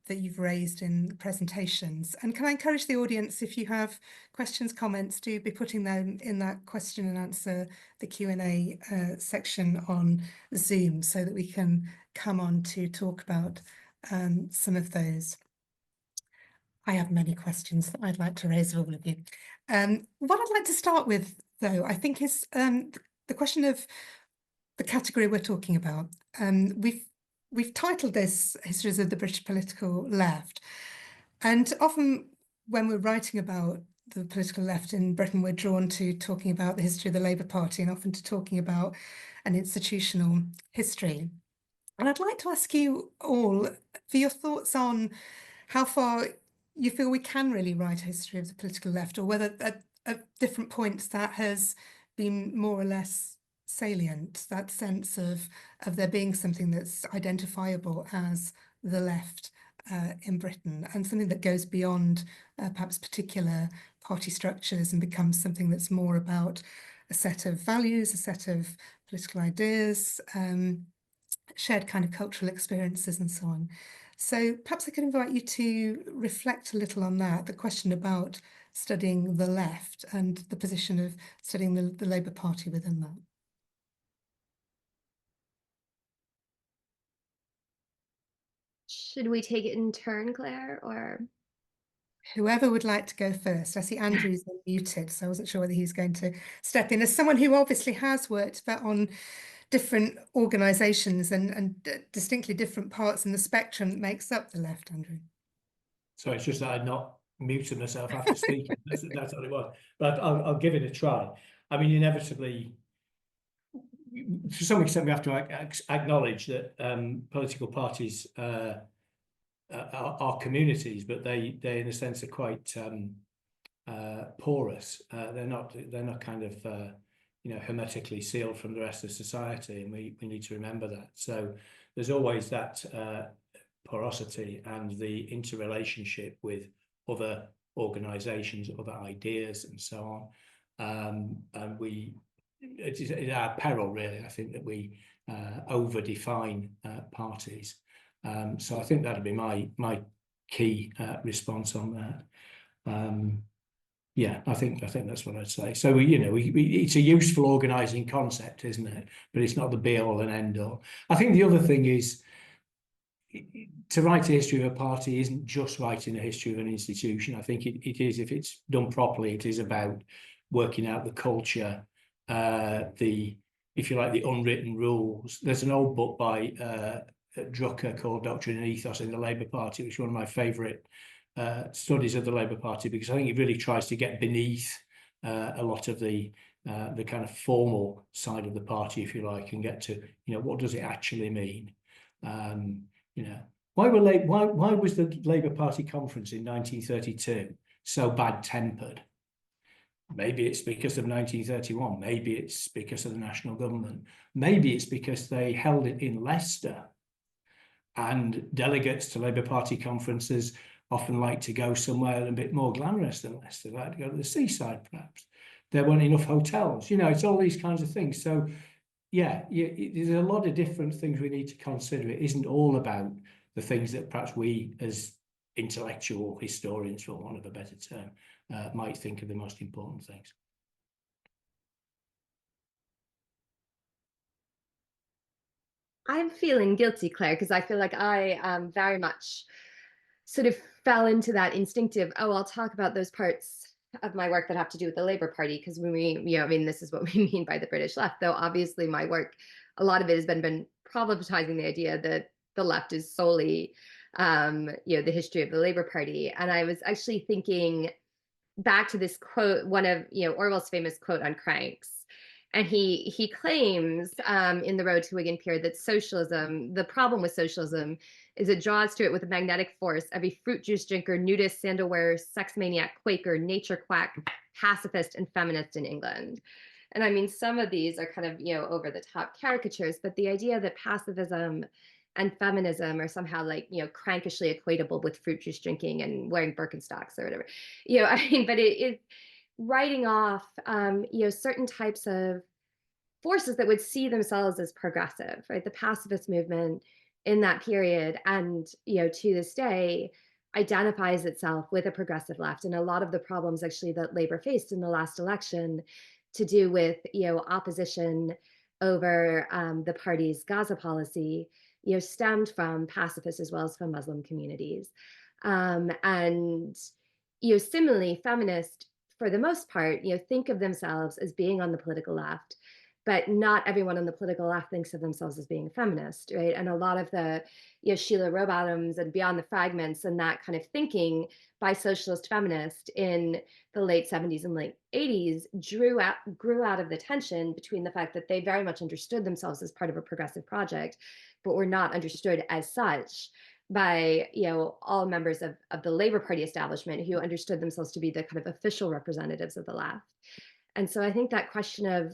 you've raised in the presentations. And can I encourage the audience, if you have questions, comments, do be putting them in that question and answer, the Q&A section on Zoom, so that we can come on to talk about some of those. I have many questions that I'd like to raise with all of you. What I'd like to start with, though, I think is the question of the category we're talking about. We've titled this Histories of the British Political Left. And often when we're writing about the political left in Britain, we're drawn to talking about the history of the Labour Party and often to talking about an institutional history. And I'd like to ask you all for your thoughts on how far you feel we can really write a history of the political left, or whether at different points that has been more or less salient, that sense of there being something that's identifiable as the left in Britain, and something that goes beyond perhaps particular party structures and becomes something that's more about a set of values, a set of political ideas, shared kind of cultural experiences and so on. So perhaps I could invite you to reflect a little on that, the question about studying the left and the position of studying the Labour Party within that. Should we take it in turn, Claire, or? Whoever would like to go first. I see Andrew's muted, so I wasn't sure whether he's going to step in. As someone who obviously has worked on different organisations and distinctly different parts in the spectrum that makes up the left, Andrew. So it's just that I'd not muted myself after speaking. That's all it was. But I'll give it a try. I mean, inevitably, to some extent, we have to acknowledge that political parties are communities, but they in a sense are quite porous. They're not kind of hermetically sealed from the rest of society, and we need to remember that. So there's always that porosity and the interrelationship with other organisations, other ideas, and so on. And it is at our peril, really, I think, that we over-define parties. So I think that'd be my key response on that. Yeah, I think that's what I'd say. So it's a useful organising concept, isn't it? But it's not the be all and end all. I think the other thing is, to write a history of a party isn't just writing a history of an institution. I think it is, if it's done properly, it is about working out the culture, if you like, the unwritten rules. There's an old book by Drucker called Doctrine and Ethos in the Labour Party, which is one of my favourite studies of the Labour Party, because I think it really tries to get beneath a lot of the kind of formal side of the party, if you like, and get to what does it actually mean. Why was the Labour Party conference in 1932 so bad-tempered? Maybe it's because of 1931. Maybe it's because of the national government. Maybe it's because they held it in Leicester, and delegates to Labour Party conferences often like to go somewhere a bit more glamorous than Leicester. They like to go to the seaside, perhaps. There weren't enough hotels. It's all these kinds of things. So, yeah, there's a lot of different things we need to consider. It isn't all about the things that perhaps we, as intellectual historians, for want of a better term, might think are the most important things. I'm feeling guilty, Claire, because I feel like I very much sort of fell into that instinctive, I'll talk about those parts of my work that have to do with the Labour Party, because when this is what we mean by the British left, though obviously my work, a lot of it has been problematizing the idea that the left is solely, the history of the Labour Party. And I was actually thinking back to this quote, one of Orwell's famous quote on cranks. And he claims in The Road to Whig and Peer that socialism, the problem with socialism is it draws to it with a magnetic force every fruit juice drinker, nudist, sandal wearer, sex maniac, Quaker, nature quack, pacifist, and feminist in England. And I mean, some of these are kind of, over the top caricatures, but the idea that pacifism and feminism are somehow like, crankishly equatable with fruit juice drinking and wearing Birkenstocks or whatever, but it is writing off, certain types of forces that would see themselves as progressive, right? The pacifist movement in that period, and to this day, identifies itself with a progressive left. And a lot of the problems actually that Labour faced in the last election, to do with opposition over the party's Gaza policy, stemmed from pacifists as well as from Muslim communities, and similarly, feminists, for the most part, think of themselves as being on the political left, but not everyone on the political left thinks of themselves as being a feminist, right? And a lot of the, Sheila Rowbottoms and Beyond the Fragments and that kind of thinking by socialist feminists in the late 70s and late 80s grew out of the tension between the fact that they very much understood themselves as part of a progressive project, but were not understood as such by all members of the Labour Party establishment, who understood themselves to be the kind of official representatives of the left. And so I think that question of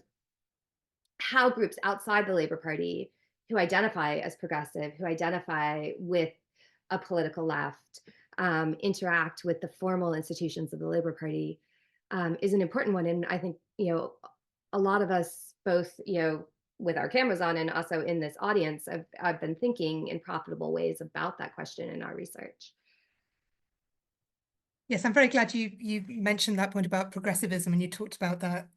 how groups outside the Labour Party who identify as progressive, who identify with a political left interact with the formal institutions of the Labour Party is an important one. And I think, a lot of us, both, with our cameras on and also in this audience, I've been thinking in profitable ways about that question in our research. Yes, I'm very glad you mentioned that point about progressivism, and you talked about that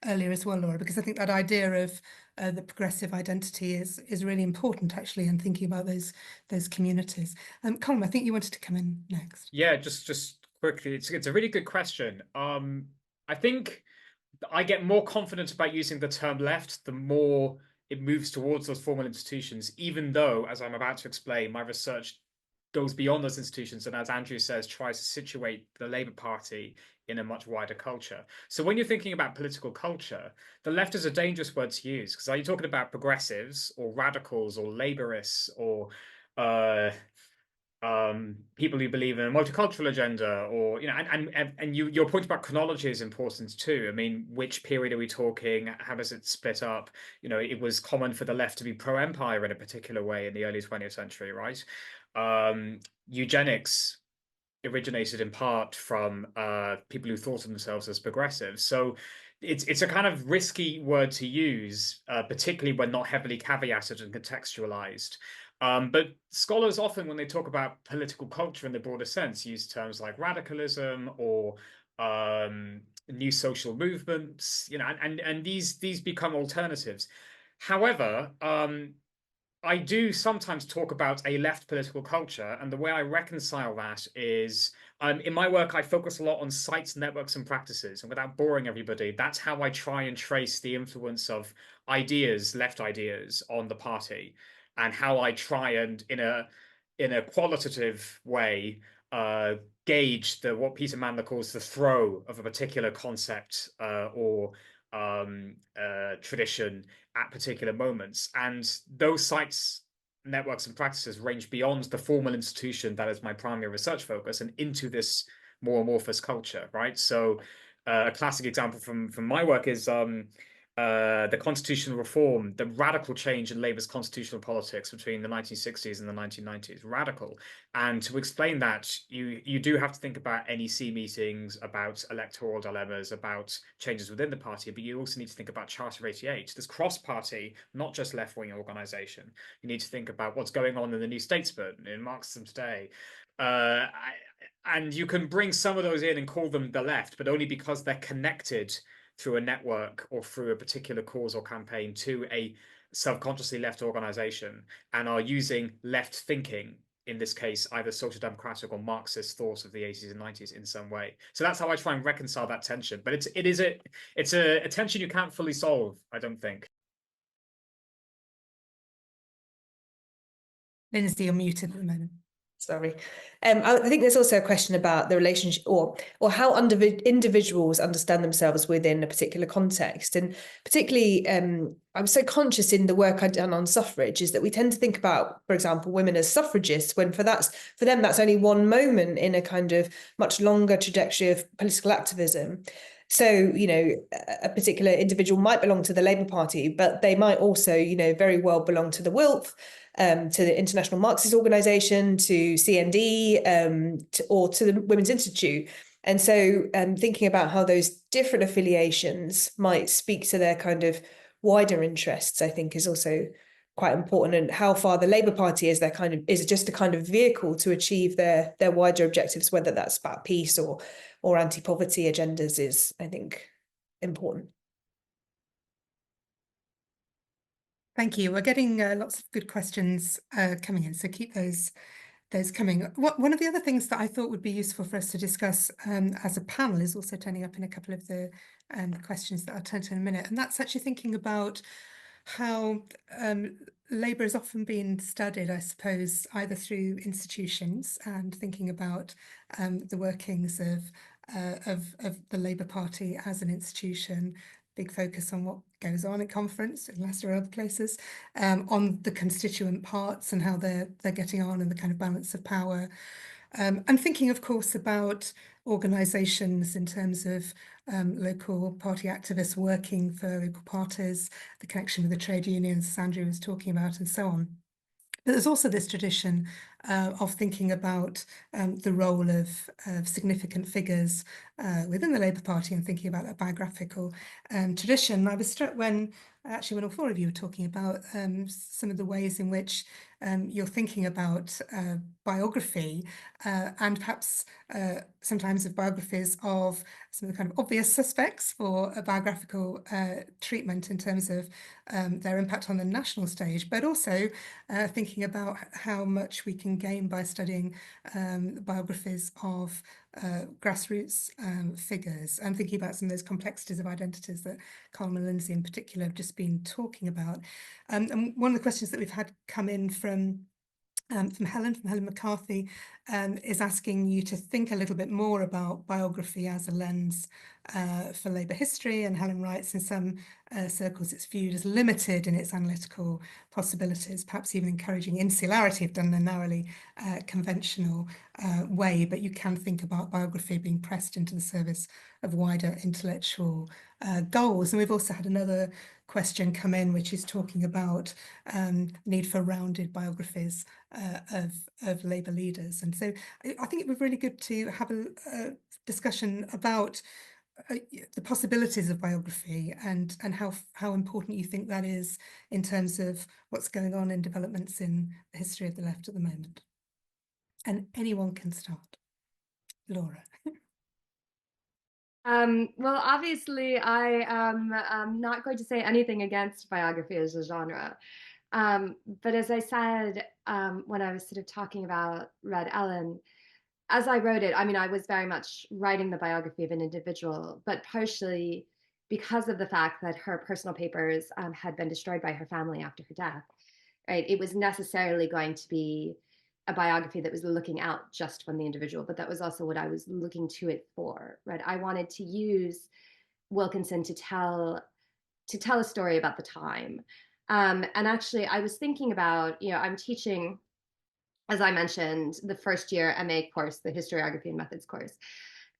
earlier as well, Laura, because I think that idea of the progressive identity is really important, actually, in thinking about those communities. Colm, I think you wanted to come in next. Yeah, just quickly, it's a really good question. I think I get more confident about using the term left the more it moves towards those formal institutions, even though, as I'm about to explain, my research goes beyond those institutions and, as Andrew says, tries to situate the Labour Party in a much wider culture. So when you're thinking about political culture, the left is a dangerous word to use, because are you talking about progressives or radicals or Labourists or people who believe in a multicultural agenda, or and your point about chronology is important too. I mean, which period are we talking? How does it split up? It was common for the left to be pro-empire in a particular way in the early 20th century, right? Eugenics originated in part from people who thought of themselves as progressive. So it's a kind of risky word to use, particularly when not heavily caveated and contextualized. But scholars often, when they talk about political culture in the broader sense, use terms like radicalism or new social movements, and these become alternatives. However, I do sometimes talk about a left political culture, and the way I reconcile that is, in my work, I focus a lot on sites, networks, and practices. And without boring everybody, that's how I try and trace the influence of ideas, left ideas, on the party, and how I try and, in a qualitative way, gauge what Peter Mandler calls the throw of a particular concept or tradition at particular moments. And those sites, networks, and practices range beyond the formal institution that is my primary research focus and into this more amorphous culture, right? So a classic example from my work is the constitutional reform, the radical change in Labour's constitutional politics between the 1960s and the 1990s, radical. And to explain that, you do have to think about NEC meetings, about electoral dilemmas, about changes within the party, but you also need to think about Charter 88, this cross-party, not just left-wing organisation. You need to think about what's going on in the New Statesman, in Marxism today. And you can bring some of those in and call them the left, but only because they're connected through a network or through a particular cause or campaign to a subconsciously left organization, and are using left thinking, in this case, either social democratic or Marxist thought of the 80s and 90s in some way. So that's how I try and reconcile that tension. But it's a tension you can't fully solve, I don't think. Lyndsey, you're muted at the moment. Sorry. I think there's also a question about the relationship or how individuals understand themselves within a particular context. And particularly, I was so conscious in the work I'd done on suffrage is that we tend to think about, for example, women as suffragists, when for them, that's only one moment in a kind of much longer trajectory of political activism. So, a particular individual might belong to the Labour Party, but they might also, very well belong to the WILF, to the International Marxist Organisation, to CND, or to the Women's Institute. And so thinking about how those different affiliations might speak to their kind of wider interests, I think, is also quite important. And how far the Labour Party is just a kind of vehicle to achieve their wider objectives, whether that's about peace or anti-poverty agendas, is, I think, important. Thank you. We're getting lots of good questions coming in, so keep those coming. One of the other things that I thought would be useful for us to discuss as a panel is also turning up in a couple of the questions that I'll turn to in a minute, and that's actually thinking about how Labour has often been studied, I suppose, either through institutions and thinking about the workings of the Labour Party as an institution, big focus on what goes on at conference, unless there are other places, on the constituent parts and how they're getting on and the kind of balance of power. I'm thinking, of course, about organisations in terms of local party activists working for local parties, the connection with the trade unions Andrew was talking about, and so on. But there's also this tradition of thinking about the role of significant figures within the Labour Party and thinking about that biographical tradition. I was struck when all four of you were talking about some of the ways in which you're thinking about biography and perhaps sometimes of biographies of some of the kind of obvious suspects for a biographical treatment in terms of their impact on the national stage, but also thinking about how much we can gain by studying biographies of grassroots figures and thinking about some of those complexities of identities that Colm and Lyndsey in particular have just been talking about. And one of the questions that we've had come in from Helen McCarthy, is asking you to think a little bit more about biography as a lens for Labour history. And Helen writes, in some circles, it's viewed as limited in its analytical possibilities, perhaps even encouraging insularity if done in a narrowly conventional way. But you can think about biography being pressed into the service of wider intellectual goals. And we've also had another question come in, which is talking about need for rounded biographies of Labour leaders. And so I think it would be really good to have a discussion about the possibilities of biography and how important you think that is in terms of what's going on in developments in the history of the left at the moment. And anyone can start. Laura. Well, obviously, I am not going to say anything against biography as a genre. But as I said, when I was sort of talking about Red Ellen, as I wrote it, I mean, I was very much writing the biography of an individual, but partially because of the fact that her personal papers had been destroyed by her family after her death, right? It was necessarily going to be a biography that was looking out just from the individual, but that was also what I was looking to it for, right? I wanted to use Wilkinson to tell a story about the time. And actually, I was thinking about, I'm teaching, as I mentioned, the first year MA course, the Historiography and Methods course.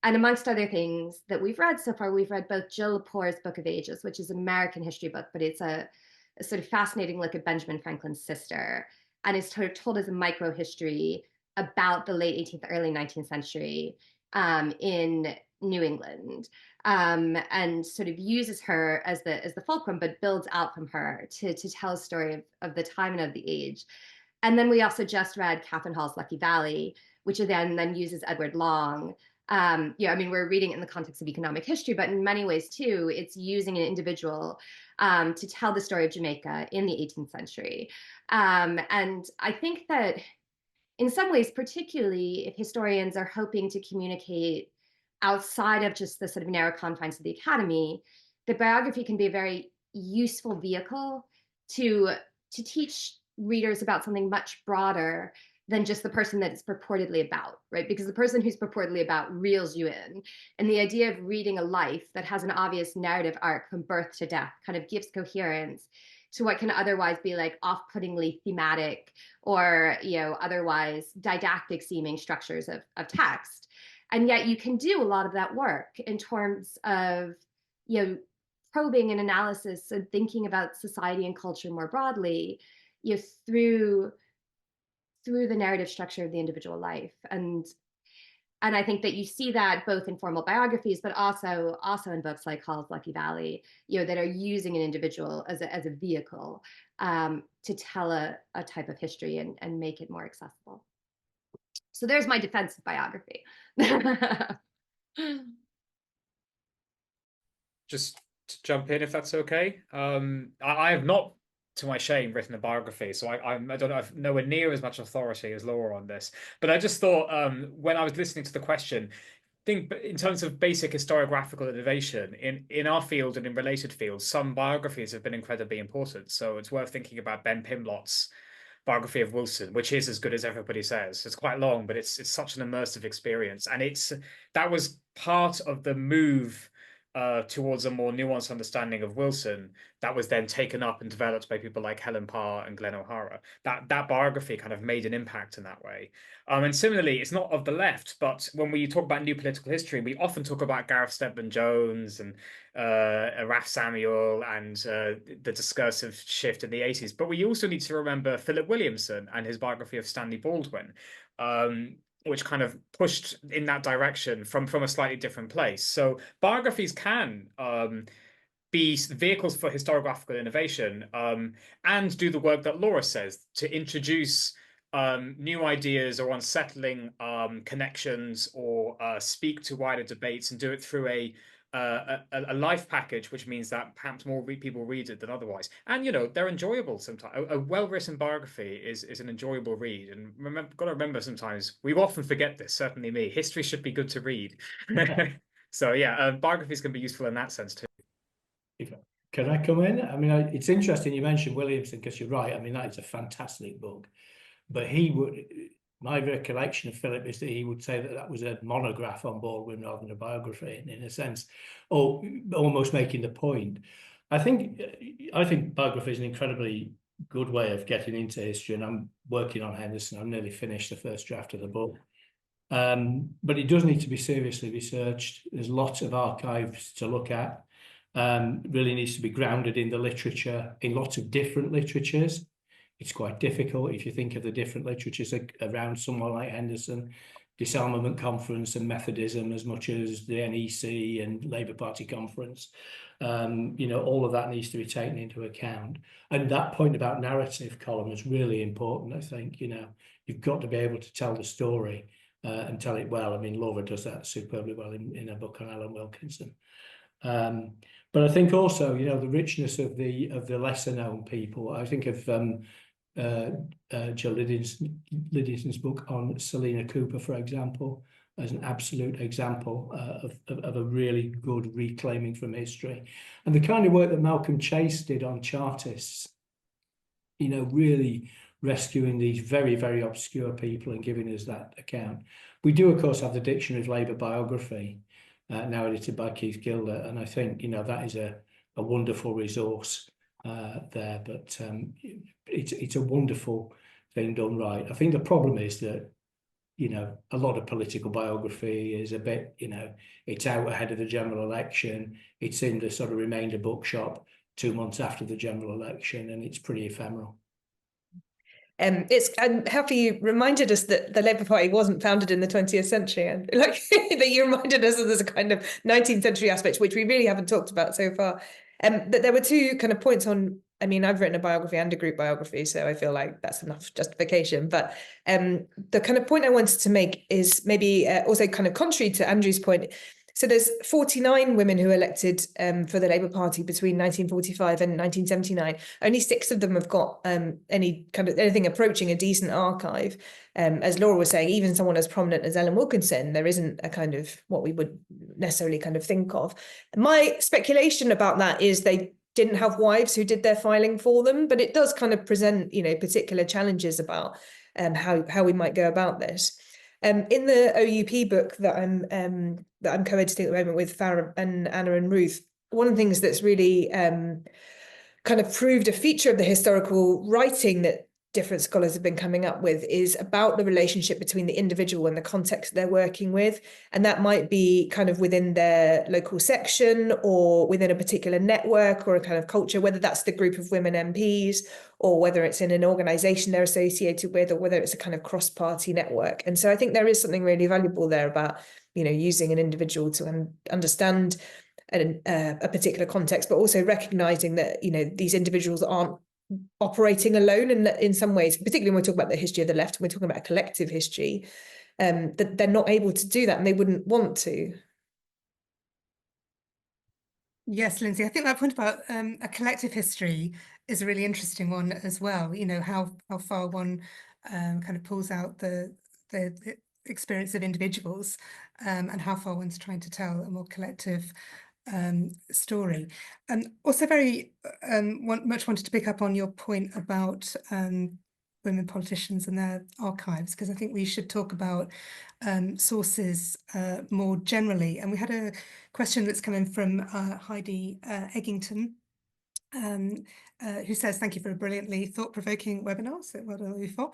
And amongst other things that we've read so far, we've read both Jill Lepore's Book of Ages, which is an American history book, but it's a sort of fascinating look at Benjamin Franklin's sister. And it's told as a micro history about the late 18th, early 19th century in New England, and sort of uses her as the fulcrum, but builds out from her to tell a story of the time and of the age. And then we also just read Catherine Hall's Lucky Valley, which then uses Edward Long. I mean, we're reading it in the context of economic history, but in many ways too, it's using an individual to tell the story of Jamaica in the 18th century. And I think that in some ways, particularly if historians are hoping to communicate outside of just the sort of narrow confines of the academy, the biography can be a very useful vehicle to teach readers about something much broader than just the person that it's purportedly about, right? Because the person who's purportedly about reels you in. And the idea of reading a life that has an obvious narrative arc from birth to death kind of gives coherence to what can otherwise be like off-puttingly thematic or, otherwise didactic seeming structures of text. And yet you can do a lot of that work in terms of, probing and analysis and thinking about society and culture more broadly, through the narrative structure of the individual life. And I think that you see that both in formal biographies, but also in books like Hall's Lucky Valley, that are using an individual as a vehicle to tell a type of history and make it more accessible. So there's my defense of biography. Just to jump in, if that's okay. I have not, to my shame, written a biography, so I don't have nowhere near as much authority as Laura on this. But I just thought, when I was listening to the question, think in terms of basic historiographical innovation in our field and in related fields, some biographies have been incredibly important. So it's worth thinking about Ben Pimlott's biography of Wilson, which is as good as everybody says. It's quite long, but it's such an immersive experience, and that was part of the move towards a more nuanced understanding of Wilson that was then taken up and developed by people like Helen Parr and Glenn O'Hara. That biography kind of made an impact in that way. And similarly, it's not of the left, but when we talk about new political history, we often talk about Gareth Stedman Jones and Raf Samuel and the discursive shift in the 80s. But we also need to remember Philip Williamson and his biography of Stanley Baldwin, which kind of pushed in that direction from a slightly different place. So biographies can be vehicles for historiographical innovation and do the work that Laura says to introduce new ideas or unsettling connections or speak to wider debates and do it through a life package, which means that perhaps more people read it than otherwise. And, you know, they're enjoyable sometimes. A well-written biography is an enjoyable read. And got to remember sometimes, we often forget this, certainly me, history should be good to read. So yeah, biographies can be useful in that sense too. Can I come in? I mean, it's interesting you mentioned Williamson, because you're right. I mean, that is a fantastic book. But my recollection of Philip is that he would say that was a monograph on Baldwin rather than a biography, in a sense, or almost making the point. I think biography is an incredibly good way of getting into history, and I'm working on Henderson. I've nearly finished the first draft of the book. But it does need to be seriously researched. There's lots of archives to look at. Really needs to be grounded in the literature, in lots of different literatures. It's quite difficult if you think of the different literatures around someone like Henderson, Disarmament Conference and Methodism, as much as the NEC and Labour Party Conference. You know, all of that needs to be taken into account. And that point about narrative, Colm, is really important, I think. You know, you've got to be able to tell the story and tell it well. I mean, Laura does that superbly well in her book on Alan Wilkinson. But I think also, you know, the richness of the lesser known people. I think of Joe Liddington's book on Selina Cooper, for example, as an absolute example of a really good reclaiming from history. And the kind of work that Malcolm Chase did on Chartists, you know, really rescuing these very, very obscure people and giving us that account. We do, of course, have the Dictionary of Labour Biography, now edited by Keith Gilder, and I think, you know, that is a wonderful resource there. But it's a wonderful thing done right. I think the problem is that, you know, a lot of political biography is a bit, you know, it's out ahead of the general election. It's in the sort of remainder bookshop 2 months after the general election, and it's pretty ephemeral. I'm happy you reminded us that the Labour Party wasn't founded in the 20th century, and like that you reminded us that there's a kind of 19th century aspect which we really haven't talked about so far. But there were two kind of points on. I mean, I've written a biography and a group biography, so I feel like that's enough justification. But the kind of point I wanted to make is maybe also kind of contrary to Andrew's point. So there's 49 women who were elected for the Labour Party between 1945 and 1979. Only 6 of them have got anything approaching a decent archive. As Laura was saying, even someone as prominent as Ellen Wilkinson, there isn't a kind of what we would necessarily kind of think of. My speculation about that is they didn't have wives who did their filing for them, but it does kind of present, you know, particular challenges about how we might go about this. In the OUP book that I'm co-editing at the moment with Farah and Anna and Ruth, one of the things that's really kind of proved a feature of the historical writing that different scholars have been coming up with is about the relationship between the individual and the context they're working with. And that might be kind of within their local section or within a particular network or a kind of culture, whether that's the group of women MPs or whether it's in an organisation they're associated with or whether it's a kind of cross-party network. And so I think there is something really valuable there about, you know, using an individual to understand a particular context, but also recognising that, you know, these individuals aren't operating alone in some ways, particularly when we talk about the history of the left, when we're talking about a collective history, that they're not able to do that and they wouldn't want to. Yes, Lyndsey, I think that point about a collective history is a really interesting one as well. You know, how far one kind of pulls out the experience of individuals and how far one's trying to tell a more collective story. Also very much wanted to pick up on your point about women politicians and their archives, because I think we should talk about sources more generally. And we had a question that's come in from Heidi Eggington, who says, thank you for a brilliantly thought-provoking webinar. So well done, you for.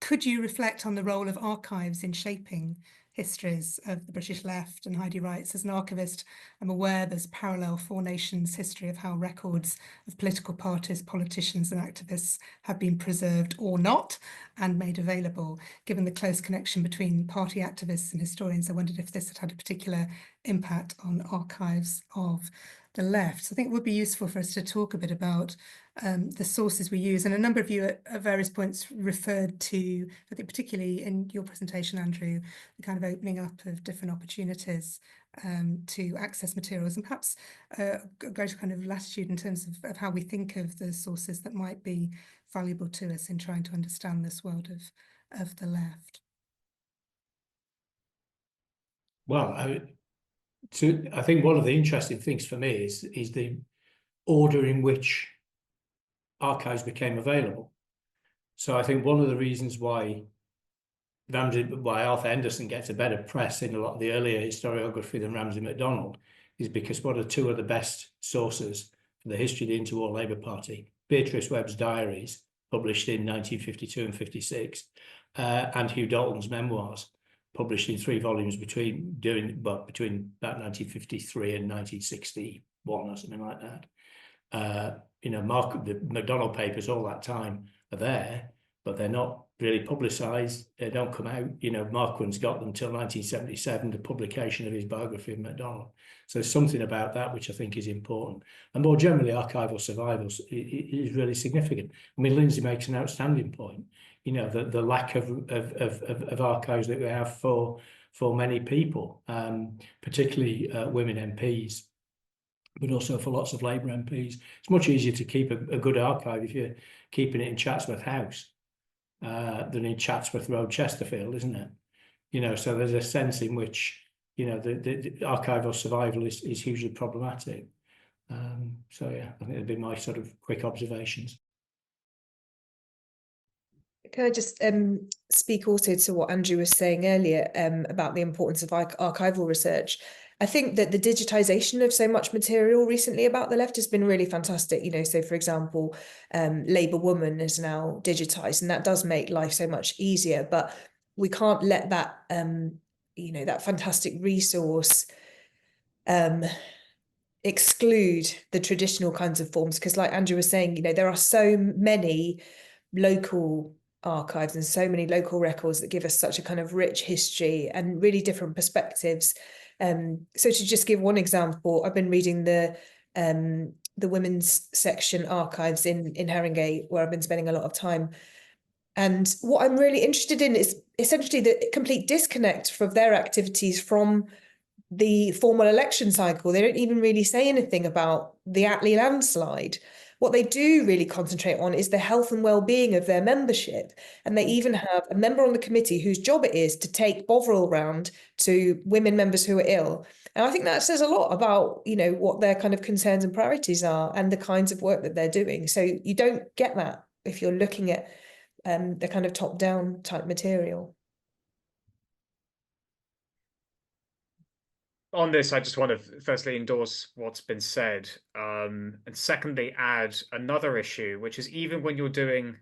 Could you reflect on the role of archives in shaping histories of the British left? And Heidi writes, as an archivist, I'm aware there's parallel four nations history of how records of political parties, politicians and activists have been preserved or not and made available. Given the close connection between party activists and historians, I wondered if this had had a particular impact on archives of the left. So I think it would be useful for us to talk a bit about the sources we use. And a number of you at various points referred to, I think particularly in your presentation, Andrew, the kind of opening up of different opportunities to access materials, and perhaps a greater kind of latitude in terms of how we think of the sources that might be valuable to us in trying to understand this world of the left. Well, I think one of the interesting things for me is the order in which archives became available. So I think one of the reasons why Arthur Henderson gets a better press in a lot of the earlier historiography than Ramsay MacDonald is because what are two of the best sources for the history of the Interwar Labour Party? Beatrice Webb's diaries, published in 1952 and 56, and Hugh Dalton's memoirs, published in 3 volumes between about 1953 and 1961 or something like that. The MacDonald papers all that time are there, but they're not really publicised. They don't come out. Marquand's got them till 1977, the publication of his biography of MacDonald. So there's something about that which I think is important. And more generally, archival survival is really significant. I mean, Lyndsey makes an outstanding point. The lack of archives that we have for many people, particularly women MPs, but also for lots of Labour MPs. It's much easier to keep a good archive if you're keeping it in Chatsworth House than in Chatsworth Road, Chesterfield, isn't it? So there's a sense in which, the archival survival is hugely problematic. So yeah, I think that'd be my sort of quick observations. Can I just speak also to what Andrew was saying earlier about the importance of archival research? I think that the digitisation of so much material recently about the left has been really fantastic. So for example, Labour Woman is now digitised, and that does make life so much easier. But we can't let that, that fantastic resource exclude the traditional kinds of forms, because like Andrew was saying, there are so many local archives and so many local records that give us such a kind of rich history and really different perspectives. So to just give one example, I've been reading the women's section archives in Haringey, where I've been spending a lot of time. And what I'm really interested in is essentially the complete disconnect from their activities from the formal election cycle. They don't even really say anything about the Attlee landslide. What they do really concentrate on is the health and well-being of their membership. And they even have a member on the committee whose job it is to take Bovril round to women members who are ill. And I think that says a lot about, what their kind of concerns and priorities are and the kinds of work that they're doing. So you don't get that if you're looking at the kind of top-down type material. On this, I just want to firstly endorse what's been said, and secondly add another issue, which is even when you're doing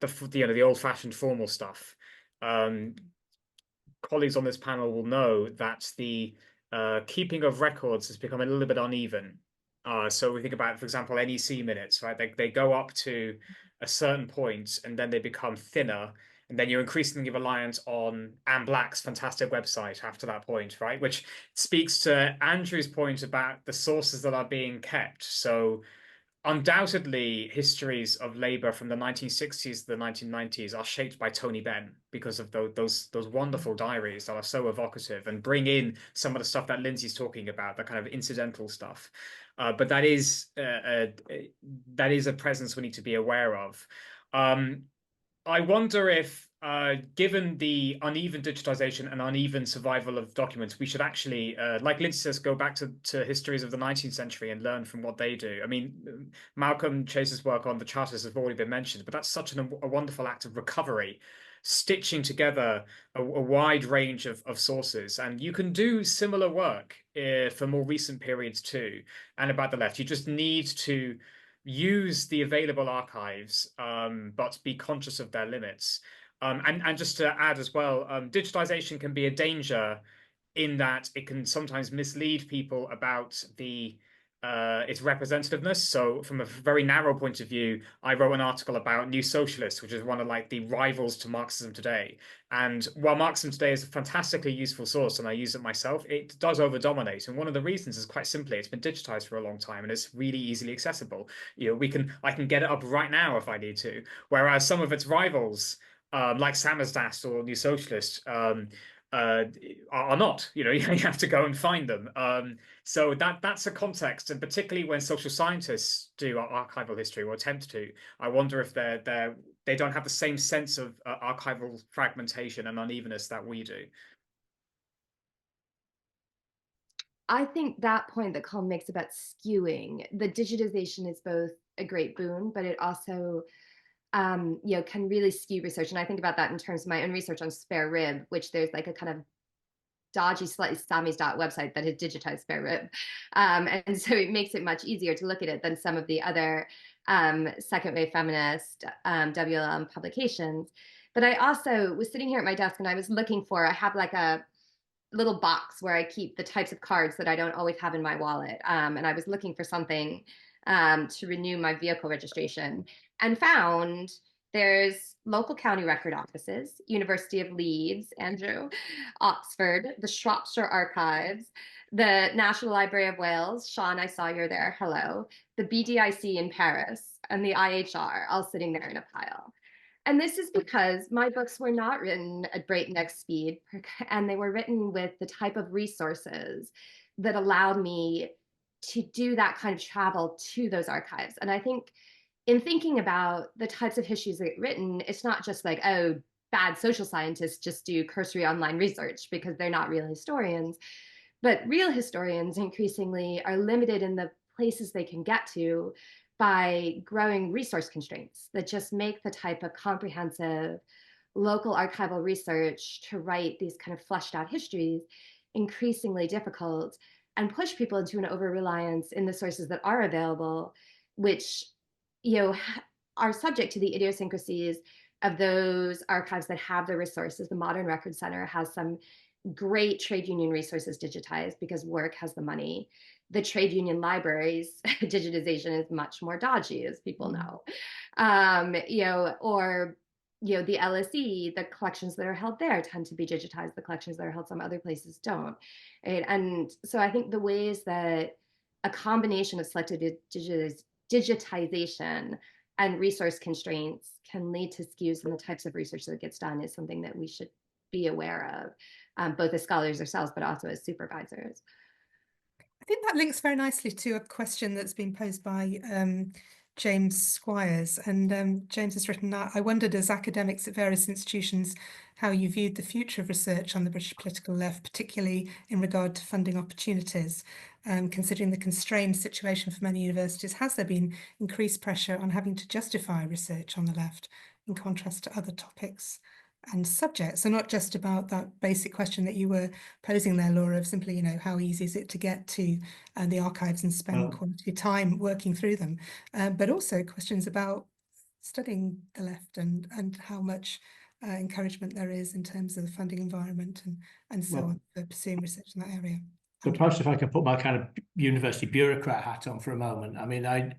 the old-fashioned formal stuff, colleagues on this panel will know that the keeping of records has become a little bit uneven. So we think about, for example, NEC minutes, right? They go up to a certain point and then they become thinner. And then you're increasingly reliant on Anne Black's fantastic website after that point, right? Which speaks to Andrew's point about the sources that are being kept. So undoubtedly, histories of Labour from the 1960s to the 1990s are shaped by Tony Benn because of those wonderful diaries that are so evocative and bring in some of the stuff that Lyndsey's talking about, the kind of incidental stuff. But that is a presence we need to be aware of. I wonder if, given the uneven digitization and uneven survival of documents, we should actually, like Lyndsey says, go back to histories of the 19th century and learn from what they do. I mean, Malcolm Chase's work on the charters has already been mentioned, but that's such a wonderful act of recovery, stitching together a wide range of sources. And you can do similar work for more recent periods too, and about the left. You just need to use the available archives, but be conscious of their limits. And just to add as well, digitization can be a danger in that it can sometimes mislead people about its representativeness. So from a very narrow point of view, I wrote an article about New Socialists, which is one of like the rivals to Marxism Today. And while Marxism Today is a fantastically useful source and I use it myself, it does over-dominate. And one of the reasons is quite simply it's been digitized for a long time and it's really easily accessible. You know, I can get it up right now if I need to. Whereas some of its rivals, like Samizdat or New Socialist, are not. You know, you have to go and find them. So that's a context, and particularly when social scientists do archival history or attempt to, I wonder if they don't have the same sense of archival fragmentation and unevenness that we do. I think that point that Colm makes about skewing, the digitization is both a great boon, but it also you know, can really skew research. And I think about that in terms of my own research on spare rib, which there's like a kind of dodgy, slightly Samizdat website that had digitized spare rib. And so it makes it much easier to look at it than some of the other second wave feminist WLM publications. But I also was sitting here at my desk and I was looking for, I have like a little box where I keep the types of cards that I don't always have in my wallet. And I was looking for something to renew my vehicle registration and found there's local county record offices, University of Leeds, Andrew, Oxford, the Shropshire Archives, the National Library of Wales. Sean, I saw you're there. Hello. The BDIC in Paris and the IHR all sitting there in a pile. And this is because my books were not written at breakneck speed, and they were written with the type of resources that allowed me to do that kind of travel to those archives. And I think in thinking about the types of histories that get written, it's not just like, oh, bad social scientists just do cursory online research because they're not real historians. But real historians increasingly are limited in the places they can get to by growing resource constraints that just make the type of comprehensive local archival research to write these kind of fleshed out histories increasingly difficult and push people into an over-reliance in the sources that are available, which, you know, are subject to the idiosyncrasies of those archives that have the resources. The Modern Record Center has some great trade union resources digitized because work has the money. The trade union libraries digitization is much more dodgy, as people know. You know, or you know, the LSE, the collections that are held there tend to be digitized. The collections that are held some other places don't. And so I think the ways that a combination of selective digitization and resource constraints can lead to skews in the types of research that gets done is something that we should be aware of, both as scholars ourselves, but also as supervisors. I think that links very nicely to a question that's been posed by James Squires. And James has written, I wondered as academics at various institutions how you viewed the future of research on the British political left, particularly in regard to funding opportunities. Considering the constrained situation for many universities, has there been increased pressure on having to justify research on the left in contrast to other topics and subjects? So not just about that basic question that you were posing there, Laura, of simply, you know, how easy is it to get to the archives and spend quality time working through them, but also questions about studying the left and how much encouragement there is in terms of the funding environment and so on for pursuing research in that area. So perhaps if I can put my kind of university bureaucrat hat on for a moment. I mean, I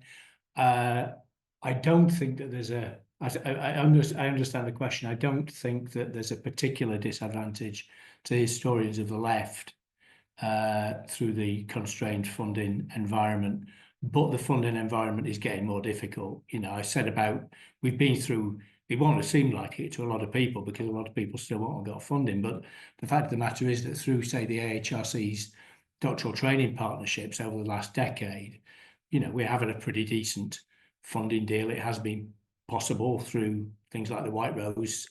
don't think that there's I understand the question. I don't think that there's a particular disadvantage to historians of the left through the constrained funding environment, but the funding environment is getting more difficult. You know, I said about we've been through, it won't seem like it to a lot of people because a lot of people still haven't got funding, but the fact of the matter is that through, say, the AHRC's doctoral training partnerships over the last decade, you know, we're having a pretty decent funding deal. It has been possible through things like the White Rose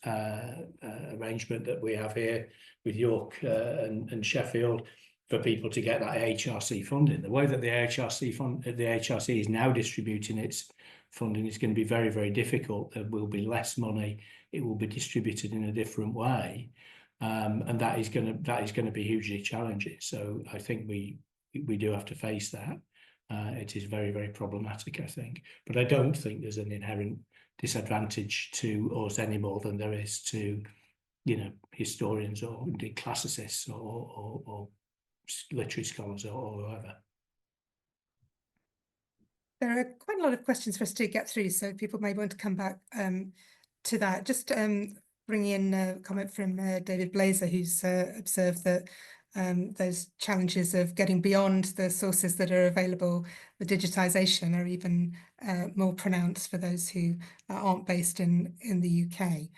arrangement that we have here with York and Sheffield, for people to get that HRC funding. The way that the HRC is now distributing its funding is going to be very, very difficult. There will be less money. It will be distributed in a different way, and that is going to be hugely challenging. So I think we do have to face that. It is very, very problematic, I think. But I don't think there's an inherent disadvantage to us any more than there is to, historians or indeed classicists or literary scholars or whoever. There are quite a lot of questions for us to get through, so people may want to come back to that. Just bringing in a comment from David Blazer, who's observed that those challenges of getting beyond the sources that are available, the digitisation, are even more pronounced for those who aren't based in the UK.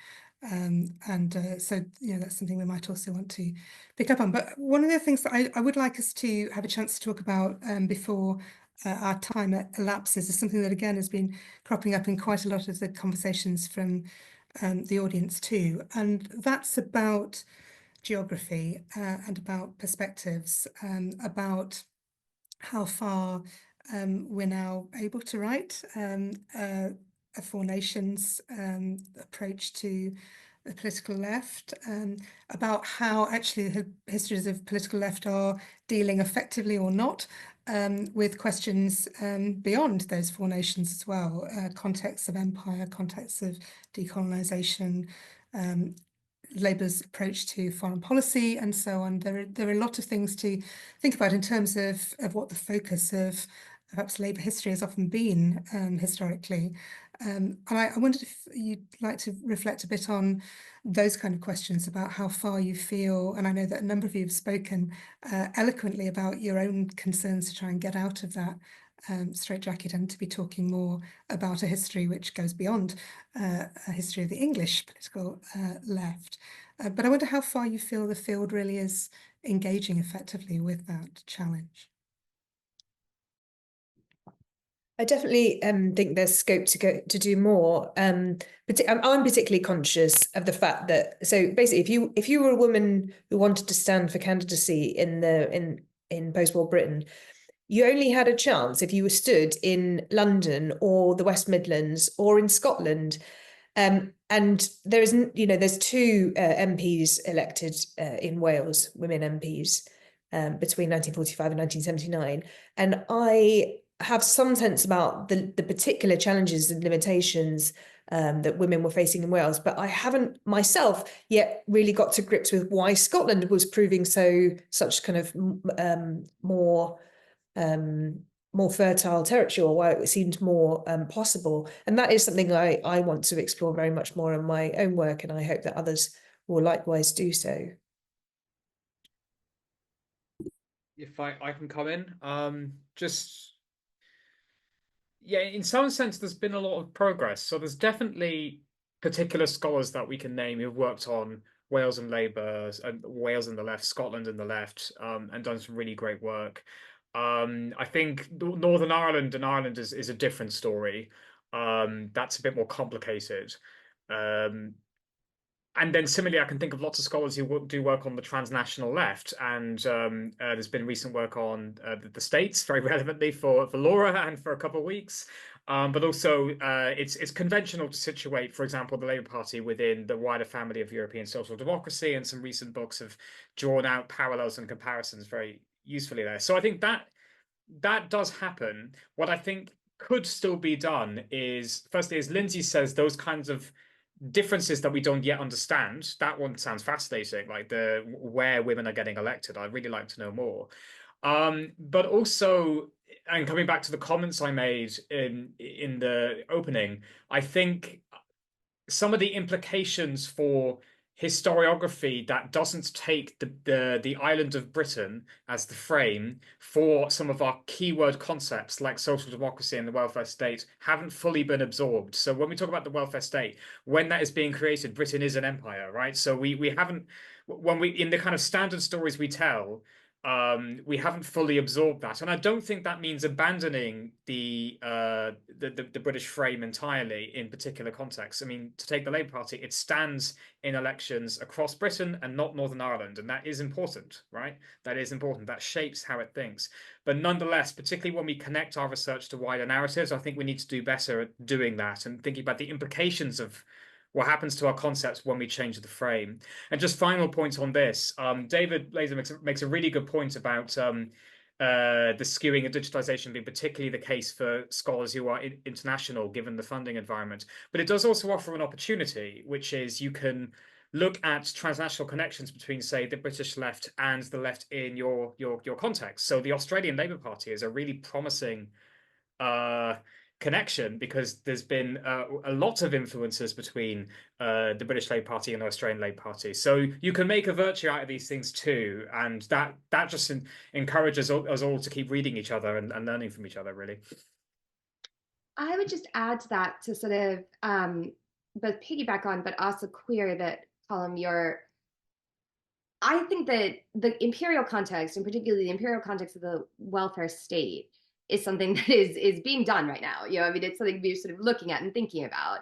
So that's something we might also want to pick up on. But one of the things that I would like us to have a chance to talk about before our time elapses is something that again has been cropping up in quite a lot of the conversations from the audience too, and that's about geography and about perspectives, about how far we're now able to write a Four Nations approach to the political left, about how actually the histories of political left are dealing effectively or not with questions beyond those Four Nations as well, contexts of empire, contexts of decolonisation, Labour's approach to foreign policy and so on. There are a lot of things to think about in terms of what the focus of perhaps Labour history has often been historically. And I wondered if you'd like to reflect a bit on those kind of questions about how far you feel, and I know that a number of you have spoken eloquently about your own concerns to try and get out of that straitjacket and to be talking more about a history which goes beyond a history of the English political left. But I wonder how far you feel the field really is engaging effectively with that challenge. I definitely think there's scope to do more. I'm particularly conscious of the fact that, so basically, if you were a woman who wanted to stand for candidacy in post-war Britain, you only had a chance if you were stood in London or the West Midlands or in Scotland. And there's two MPs elected in Wales, women MPs, between 1945 and 1979, and I have some sense about the particular challenges and limitations that women were facing in Wales, but I haven't myself yet really got to grips with why Scotland was proving such kind of more fertile territory, or why it seemed more possible. And that is something I want to explore very much more in my own work, and I hope that others will likewise do so. If I can come in, yeah, in some sense, there's been a lot of progress. So there's definitely particular scholars that we can name who've worked on Wales and Labour, and Wales and the left, Scotland and the left, and done some really great work. I think Northern Ireland and Ireland is a different story. That's a bit more complicated. And then similarly, I can think of lots of scholars who do work on the transnational left, and there's been recent work on the States, very relevantly for Laura and for a couple of weeks. But also, it's conventional to situate, for example, the Labour Party within the wider family of European social democracy, and some recent books have drawn out parallels and comparisons very usefully there. So I think that does happen. What I think could still be done is, firstly, as Lyndsey says, those kinds of differences that we don't yet understand. That one sounds fascinating, like where women are getting elected. I'd really like to know more. But also, and coming back to the comments I made in the opening, I think some of the implications for historiography that doesn't take the island of Britain as the frame for some of our keyword concepts like social democracy and the welfare state haven't fully been absorbed. So when we talk about the welfare state, when that is being created, Britain is an empire, right? So we haven't, when we, in the kind of standard stories we tell, we haven't fully absorbed that, and I don't think that means abandoning the British frame entirely in particular contexts. I mean, to take the Labour Party, it stands in elections across Britain and not Northern Ireland, and that is important, right? That is important. That shapes how it thinks. But nonetheless, particularly when we connect our research to wider narratives, I think we need to do better at doing that and thinking about the implications of what happens to our concepts when we change the frame. And just final point on this, David Laser makes a really good point about the skewing of digitization being particularly the case for scholars who are international, given the funding environment. But it does also offer an opportunity, which is you can look at transnational connections between, say, the British left and the left in your context. So the Australian Labour Party is a really promising connection, because there's been a lot of influences between the British Labour Party and the Australian Labour Party. So you can make a virtue out of these things too, and that just encourages us all to keep reading each other and learning from each other, really. I would just add to that, to sort of both piggyback on, but also query that, Colm, I think that the imperial context, and particularly the imperial context of the welfare state, is something that is being done right now. I mean, it's something we're sort of looking at and thinking about.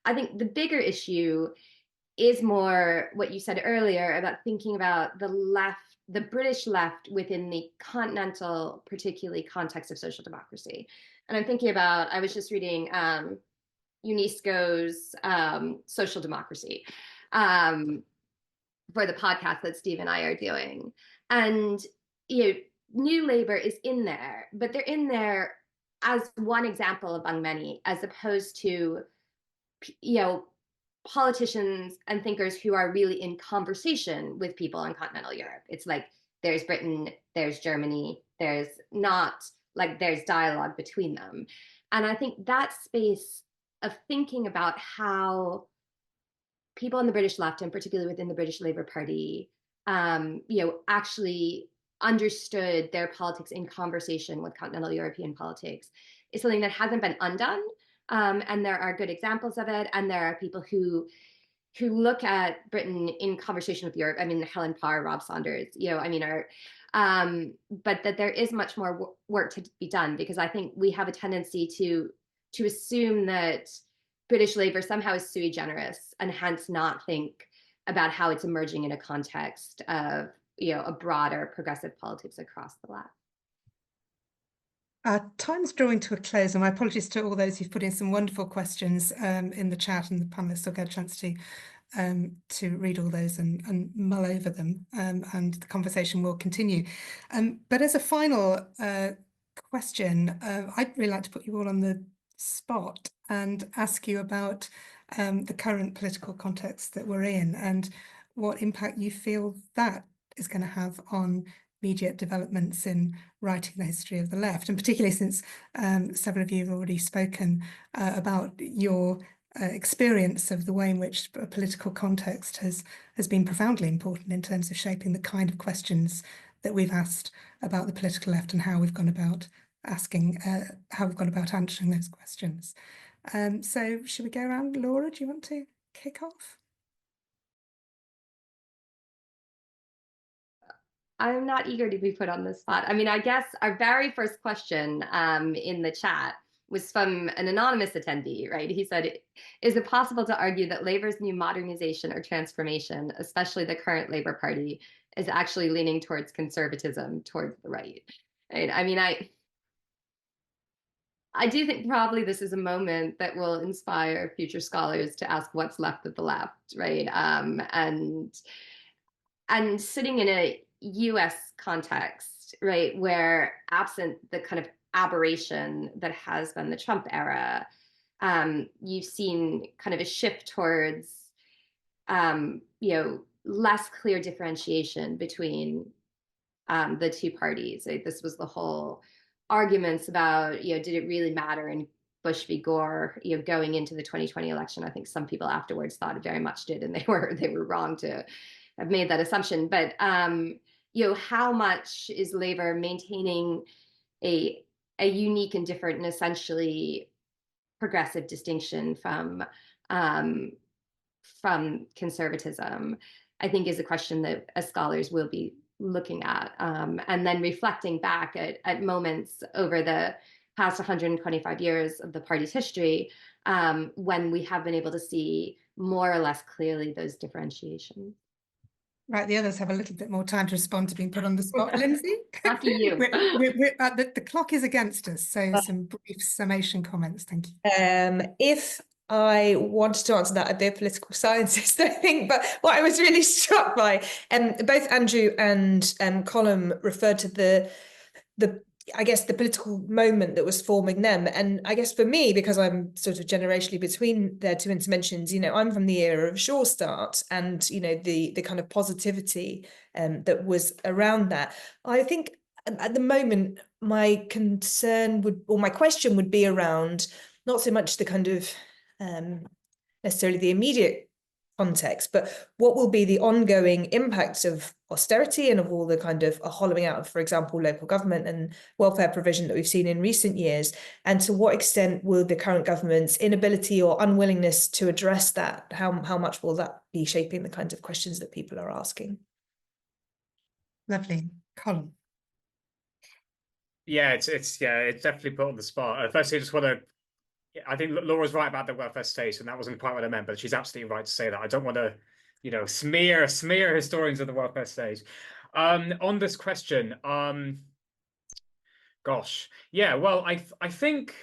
I think the bigger issue is more what you said earlier about thinking about the left, the British left within the continental, particularly context of social democracy. And I'm thinking about, I was just reading UNESCO's social democracy for the podcast that Steve and I are doing. And, New Labour is in there, but they're in there as one example among many, as opposed to, politicians and thinkers who are really in conversation with people in continental Europe. It's like there's Britain, there's Germany, there's dialogue between them. And I think that space of thinking about how people on the British left, and particularly within the British Labour Party, actually understood their politics in conversation with continental European politics, is something that hasn't been undone. And there are good examples of it. And there are people who look at Britain in conversation with Europe. I mean, Helen Parr, Rob Saunders, but that there is much more work to be done, because I think we have a tendency to assume that British Labour somehow is sui generis, and hence not think about how it's emerging in a context of a broader progressive politics across the left. Our time's drawing to a close, and my apologies to all those who've put in some wonderful questions in the chat, and the panelists will get a chance to read all those and mull over them, and the conversation will continue. But as a final question, I'd really like to put you all on the spot and ask you about the current political context that we're in, and what impact you feel that is going to have on immediate developments in writing the history of the left, and particularly since several of you have already spoken about your experience of the way in which a political context has been profoundly important in terms of shaping the kind of questions that we've asked about the political left, and how we've gone about answering those questions. So should we go around? Laura, do you want to kick off? I'm not eager to be put on the spot. I mean, I guess our very first question in the chat was from an anonymous attendee, right? He said, is it possible to argue that Labour's new modernization or transformation, especially the current Labour Party, is actually leaning towards conservatism, towards the right? Right? I mean, I do think probably this is a moment that will inspire future scholars to ask what's left of the left, right? And sitting in a US context, right, where absent the kind of aberration that has been the Trump era, you've seen kind of a shift towards, less clear differentiation between the two parties. Right? This was the whole arguments about, did it really matter in Bush v. Gore, going into the 2020 election? I think some people afterwards thought it very much did, and they were wrong to have made that assumption. But how much is Labour maintaining a unique and different and essentially progressive distinction from conservatism, I think is a question that as scholars we'll be looking at, and then reflecting back at moments over the past 125 years of the party's history, when we have been able to see more or less clearly those differentiations. Right, the others have a little bit more time to respond to being put on the spot. Lyndsey? Lucky you. The clock is against us, so some brief summation comments, thank you. If I wanted to answer that, I'd be a political scientist, I think. But what I was really struck by, both Andrew and Colm referred to the I guess the political moment that was forming them. And I guess for me, because I'm sort of generationally between their two interventions, you know, I'm from the era of Sure Start and, you know, the kind of positivity that was around that. I think at the moment, my concern would, or my question would be around not so much the kind of necessarily the immediate context, but what will be the ongoing impacts of austerity and of all the kind of hollowing out of, for example, local government and welfare provision that we've seen in recent years, and to what extent will the current government's inability or unwillingness to address that, how much will that be shaping the kinds of questions that people are asking? Lovely. Colm. Yeah, it's definitely put on the spot. Firstly, I just want to, I think Laura's right about the welfare state, and that wasn't quite what I meant, but she's absolutely right to say that. I don't want to, you know, smear historians of the welfare state. On this question, gosh, yeah, well, I think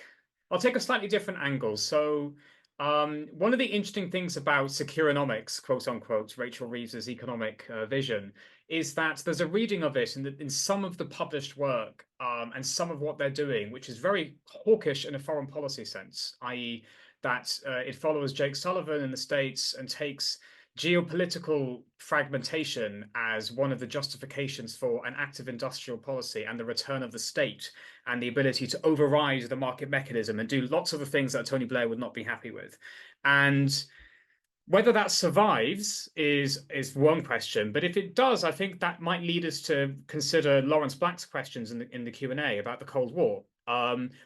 I'll take a slightly different angle. So one of the interesting things about Securonomics, quote unquote, Rachel Reeves's economic vision, is that there's a reading of it in some of the published work and some of what they're doing, which is very hawkish in a foreign policy sense, i.e. that it follows Jake Sullivan in the States and takes geopolitical fragmentation as one of the justifications for an active industrial policy and the return of the state and the ability to override the market mechanism and do lots of the things that Tony Blair would not be happy with. And whether that survives is one question, but if it does, I think that might lead us to consider Lawrence Black's questions in the Q&A about the Cold War.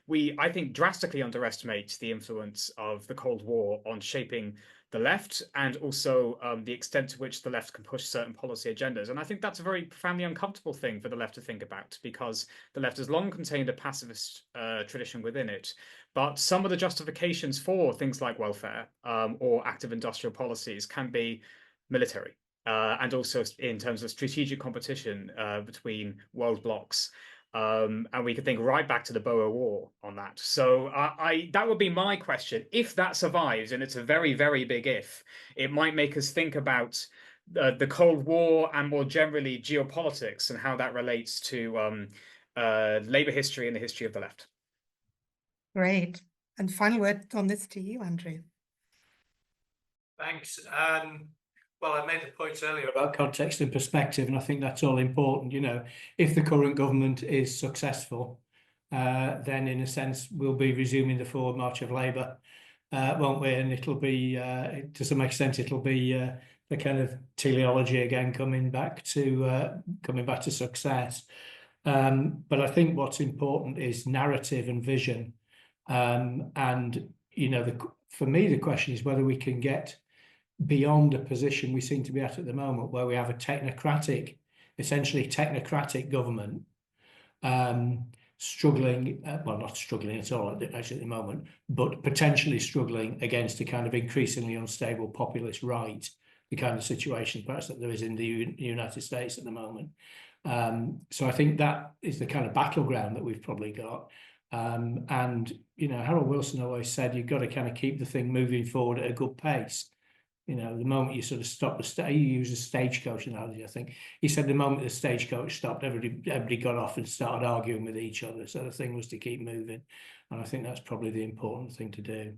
We, I think, drastically underestimate the influence of the Cold War on shaping the left and also the extent to which the left can push certain policy agendas. And I think that's a very profoundly uncomfortable thing for the left to think about, because the left has long contained a pacifist tradition within it. But some of the justifications for things like welfare or active industrial policies can be military and also in terms of strategic competition between world blocs. And we could think right back to the Boer War on that. So that would be my question. If that survives, and it's a very, very big if, it might make us think about the Cold War and more generally geopolitics and how that relates to Labour history and the history of the left. Great. And final word on this to you, Andrew. Thanks. Well, I made the point earlier about context and perspective, and I think that's all important. You know, if the current government is successful, then in a sense we'll be resuming the forward march of Labour, won't we? And it'll be, to some extent, it'll be the kind of teleology again coming back to success. But I think what's important is narrative and vision. And you know, for me, the question is whether we can get beyond a position we seem to be at the moment, where we have a essentially technocratic government struggling, well, not struggling at all actually at the moment, but potentially struggling against a kind of increasingly unstable populist right, the kind of situation perhaps that there is in the United States at the moment. So I think that is the kind of battleground that we've probably got. And, you know, Harold Wilson always said you've got to kind of keep the thing moving forward at a good pace. You know, the moment you sort of stop he used a stagecoach analogy, I think. He said the moment the stagecoach stopped, everybody got off and started arguing with each other. So the thing was to keep moving. And I think that's probably the important thing to do.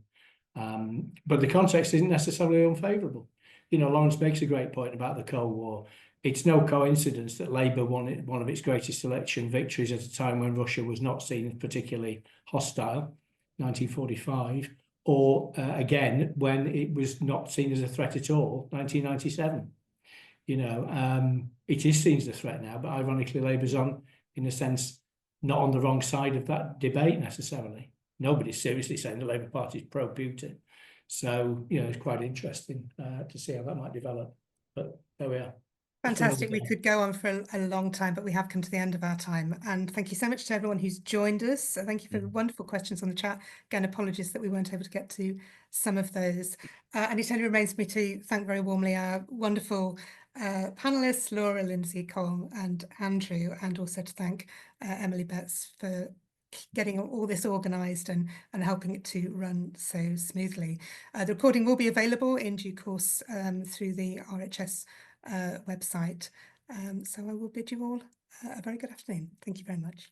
But the context isn't necessarily unfavourable. You know, Lawrence makes a great point about the Cold War. It's no coincidence that Labour won one of its greatest election victories at a time when Russia was not seen as particularly hostile, 1945, or again, when it was not seen as a threat at all, 1997. You know, it is seen as a threat now, but ironically, Labour's on, in a sense, not on the wrong side of that debate necessarily. Nobody's seriously saying the Labour Party is pro-Putin. So, you know, it's quite interesting to see how that might develop. But there we are. Fantastic. We could go on for a long time, but we have come to the end of our time. And thank you so much to everyone who's joined us. So thank you for the wonderful questions on the chat. Again, apologies that we weren't able to get to some of those. And it only remains me to thank very warmly our wonderful panelists, Laura, Lyndsey, Colm and Andrew, and also to thank Emily Betts for getting all this organised and helping it to run so smoothly. The recording will be available in due course through the RHS website. So I will bid you all a very good afternoon. Thank you very much.